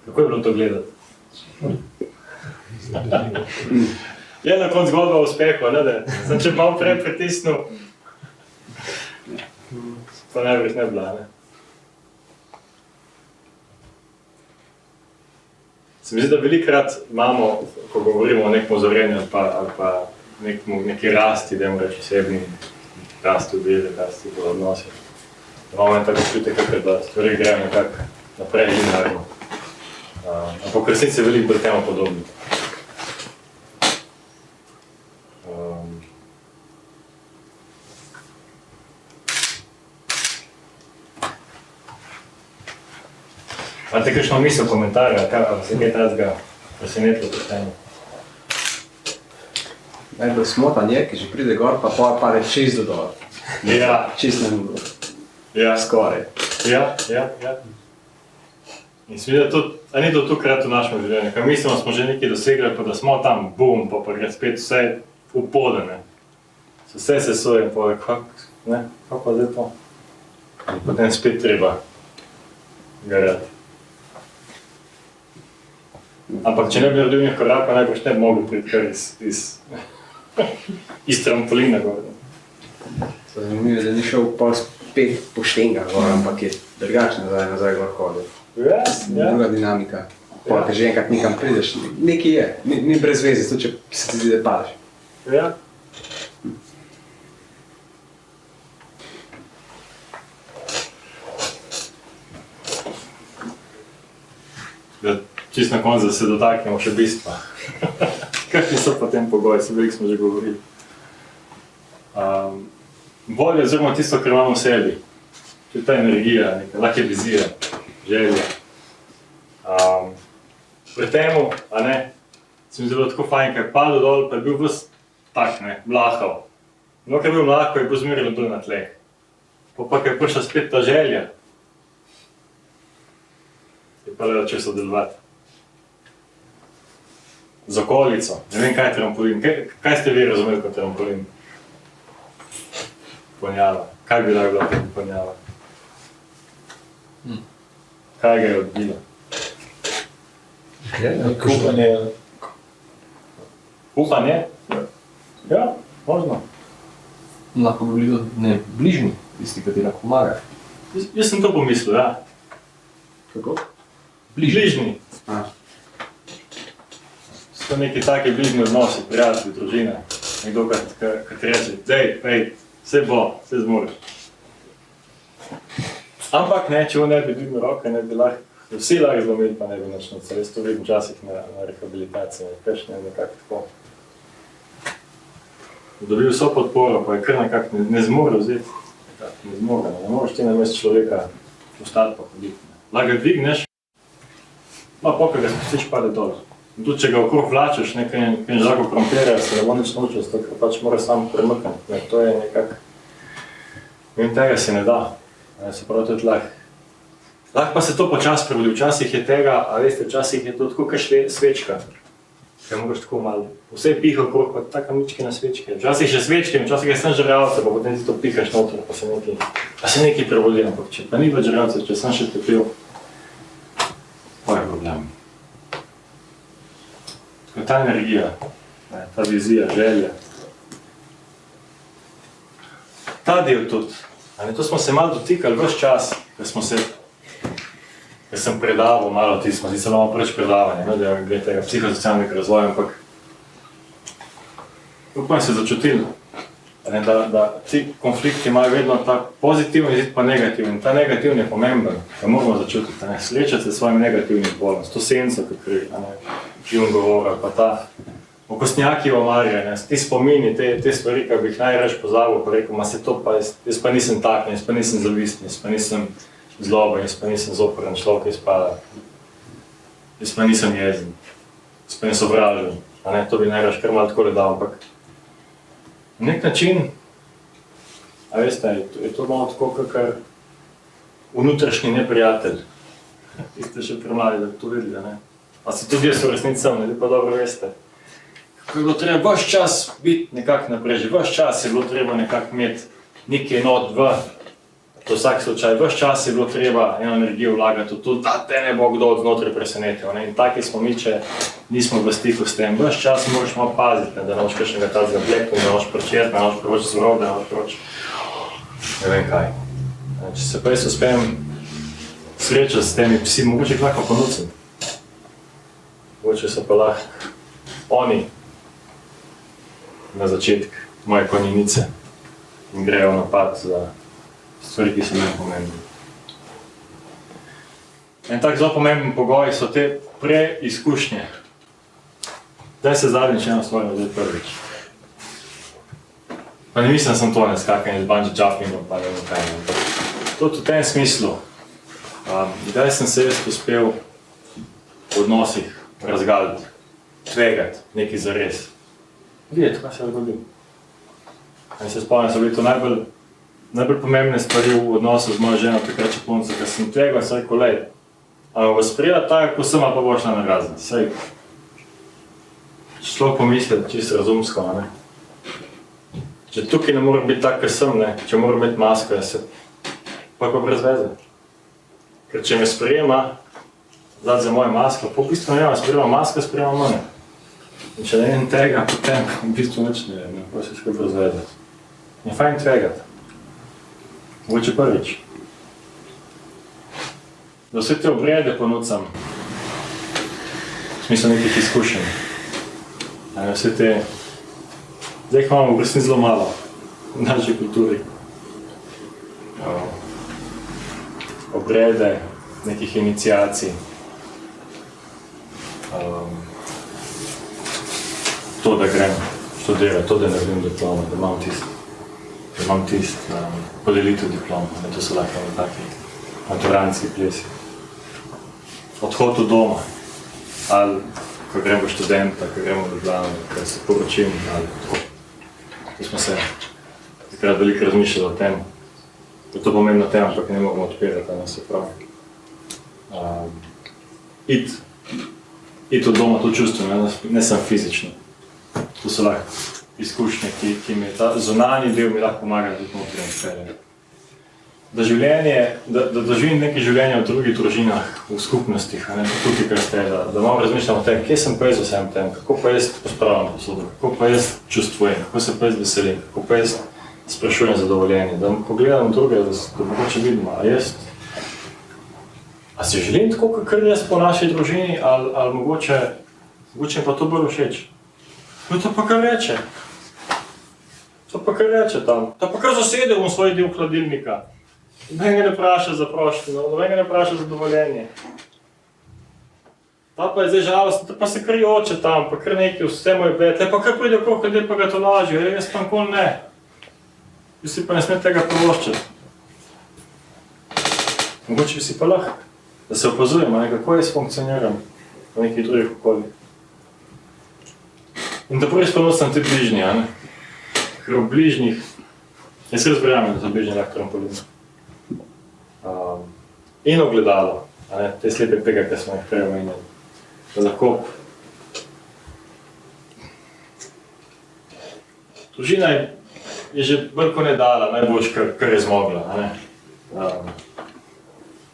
Kako je bilo to gledati? Je na koncu zgodba o uspehu, ne da? Sem če malo prej pritisnil, pa najbrž ne bila, ne? Se mi zdi, da velikokrat imamo, ko govorimo o nekem ozorjenju ali pa neki rasti, dajmo reči osebni, rasti v delu, rasti v odnosih. Imamo en tako občutek, da stvari grejo nekako naprej linearno. Ampak v resnici je veliko bolj temu podobno. Imate kakšno misel, komentarja, kaj se kaj tazga presenetilo pri temu? Najbolj smotan je, ki že pride gor, pa pade čist do dol. Ja. Čist na nulo. Ja. Skoraj. Ja. In se vidi, a ni to tukrat v našem življenju, ker mislimo, smo že nekaj dosegli, pa da smo tam, bum, pa gre spet vse v pode, ne. Vse se soje, pa kako pa zdaj to? In potem spet treba garati. Ampak če ne bi naredil nekaj koraka, najbrž ne bi mogel priti kar iz trampolina gor. Zanimivo je, da ni šel pol spet po štengah gor, ampak je drugačno nazaj gor hodil. Yes, ja. Druga dinamika. Pol, ker že enkrat nekam prideš, nekaj je, ni brez veze, tudi če se ti zdi, da padeš. Ja. Čisto na koncu, da se dotaknemo še bistva. Kakšni so potem pogoji, veliko smo že govorili. Volja oziroma tisto, kar imamo v sebi. To je ta energija, neka lahka vizija, želja. Pri temu, se mi zelo tako fajn, ker je padel dol, pa je bil ves tak, mlahav. No, ker je bil mlahav, je bil zmerno dol na tleh. Pa ker je prišla spet ta želja, je pa le začel sodelovati. Z okolico. Ne vem, kaj je trampolin. Kaj ste vi razumeli kot trampolin? Ponjava. Kaj bi lahko bila ponjava? Kaj ga je odbilo? Upanje. Upanje? Ja, možno. Lahko bi bili tudi bližnji, tisti, ki ti lahko pomaga. Jaz sem to pomislil, ja. Kako? Bližnji. So neki taki bližnji odnosi, prijatelji, družina. Nekdo, ki ti reče, dej, vse bo, vse zmoreš. Ampak ne, če ne bi dvignil roke, ne bi lahko, vsi lahko zlomili, pa ne bi nič nocel. Jaz to vidim včasih na rehabilitaciji, nekako tako. Dobil vso podporo, pa je kar nekako ne zmore vzeti. Ne zmore, ne moreš ti na mesto človeka ostati pa hoditi. Lahko ga dvigneš, pa ga spustiš, pade dol. In tudi če ga okrog vlačeš, nekaj žago krompirja, se ne bo nič naučil, ker pač mora sam premakniti. To je nekako, in tega se ne da. Se pravi, tudi lahko. Lahko pa se to počasi prebudi, včasih je tega, a veste, včasih je to tako kot svečka. Ker moraš tako malo, vse piha okrog, pa taka mičkina svečke. Včasih še svečke, včasih je sem žrljavce, pa potem ti to pihaš noter, pa se nekaj prebudi, ampak če pa ni več žrljavce, če sem še tepil, pa je problem. Ta energija, ta vizija, želja. Ta del tudi. To smo se malo dotikali ves čas, ker sem predaval malo tismo, zdaj se imamo preč predavanje, da gre tega psihosocialnega razvoja, ampak upam se začutili, da ti konflikti imajo vedno ta pozitivni izid pa negativni. Ta negativni je pomemben, ga moramo začutiti, srečati se s svojim negativnim polom, s to senco, kakri, živim govora, pa ta okostnjaki v omarje, ti spomini, te stvari, ki bi jih najraž pozabil, pa rekel, ma se to pa, jaz pa nisem tak, jaz pa nisem zavistni, jaz pa nisem zloben, jaz pa nisem zoporen človek, jaz pa nisem jezen, jaz pa nisem sovražen, to bi najraž kar malo tako dal, ampak na nek način, a veste, je to malo tako, kakor vnutrašnji neprijatelj, ti ste še premladi, da bi to videli, pa si tudi jaz v resnici sem, pa dobro veste. Kako je bilo treba ves čas biti nekako naprej, že ves čas je bilo treba nekako imeti nekaj not v vsak slučaj, ves čas je bilo treba eno energijo vlagati v to, da te ne bo kdo od znotraj presenetil. In taki smo mi, če nismo v stiku s tem. Ves čas moraš malo paziti, da ne boš kakšnega tazga blekov, da ne boš pročet, da ne boš proč zvrov, da ne boš proč ne vem kaj. Če se pa jaz uspem srečati s temi psi, mogoče jih lahko ponucim. Mogoče so pa lahko oni na začetek moje konjenice in grejo v napad za stvari, ki so najpomembne. En tak zelo pomemben pogoj so te preizkušnje. Zdaj se zadnjič eno stvar zdaj prvič. Pa ne mislim, da sem to skakanje z bungee jumpingom, pa ne vem kaj. Tudi v tem smislu. Zdaj sem se jaz uspel v odnosih razgaliti, tvegati, nekaj zares. Videti, kaj se je zgodilo. In se spomnim, so bili to najbolj pomembne stvari v odnosu z mojo ženo, takrat če punca, ker sem tvegal in sem rekel, lej, ali bo sprejela tako, ko sem, ali pa bo šla na razen. Sej, šlo pomisliti, čisto razumsko, ne. Če tukaj ne moram biti tak, ker sem, ne, če moram imeti masko, jaz se pa brez veze. Ker če me sprejema, za moje masko, po v bistvu ne vem, sprejema masko, sprejema mene. In če ne vem tega, potem v bistvu nič ne vem, pa se skupaj brez veze. Je fajn tvegati. Mogoče prvič. Da vse te obrede ponucam, v smislu nekih izkušenj. Vse te, zdaj jih imamo v resnici zelo malo v naši kulturi. Obrede, nekih iniciacij. To, da grem študirati, to, da naredim diplomo, da imam podelitev diploma, to so lahko taki maturantski plesi. Odhod od doma, ali ko gremo študenta, ko gremo v Ljubljano, ko se poročim, ali tako. To smo se takrat veliko razmišljali o tem. Je to pomembna tema, ampak ne moramo odpirati, ne se pravi. Iti od doma to čustveno, ne samo fizično. To so lahko izkušnje, ki mi ta zunanji del mi lahko pomaga, da tudi notri izpeljem. Da doživim nekaj življenja v drugih družinah, v skupnostih, tukaj, kar ste, da malo razmišljam o tem, kje sem pa jaz z vsem tem, kako pa jaz pospravljam posodo, kako pa jaz čustvujem, kako se pa jaz veselim, kako pa jaz sprašujem za dovoljenje, da ko gledam druge, da mogoče vidim, a si želim tako, kakor jaz po naši družini, ali mogoče pa to bolj všeč. No to pa kar reče. To pa kar reče tam. To pa kar zasede v svoj del hladilnika. Noben ga ne vpraša za prošnjo, noben ga ne vpraša za dovoljenje. Ta pa je zdaj žalosten, ta pa se kar joče tam, pa kar nekaj, vse moj bet. Pa kar pride okrog, kadej pa ga to lažijo, jaz pa nikoli ne. Jaz si pa ne sme tega privoščiti. Mogoče bi si pa lahko, da se opazujemo, kako jaz funkcioniram v nekih drugih okoljih. In da prvič ponosim te bližnji, ker v bližnjih, jaz res verjamem, da so bližnji lahko trampolini. In ogledalo, te slepe pege, ki smo jih prej omenjali, da lahko družina je že veliko ne dala, najboljš, kar je zmogla.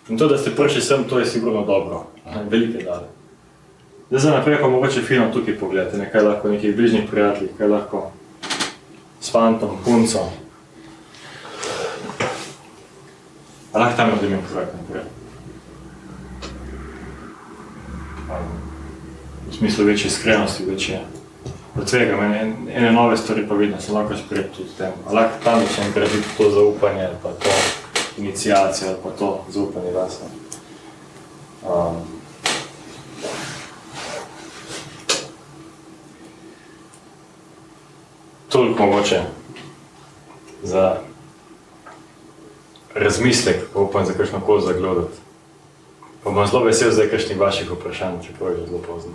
In to, da ste prišli sem, to je sigurno dobro, velike dale. Zdaj za naprej pa mogoče film tukaj pogledati, kaj lahko nekih bližnjih prijateljih, kaj lahko s fantom, punco. A lahko tam naredim in korak naprej. V smislu večje iskrenosti, večje tvegam, ene nove stvari pa vidno, sem lahko sprejet tudi tem. A lahko tam še enkrat biti to zaupanje, ali pa to iniciacija, ali pa to zaupanje vase. Toliko mogoče za razmislek, pa upam za kakšno kozo zagledati. Pa bom zelo vesel zdaj kakšnih vaših vprašanj, čeprav je že zelo pozno.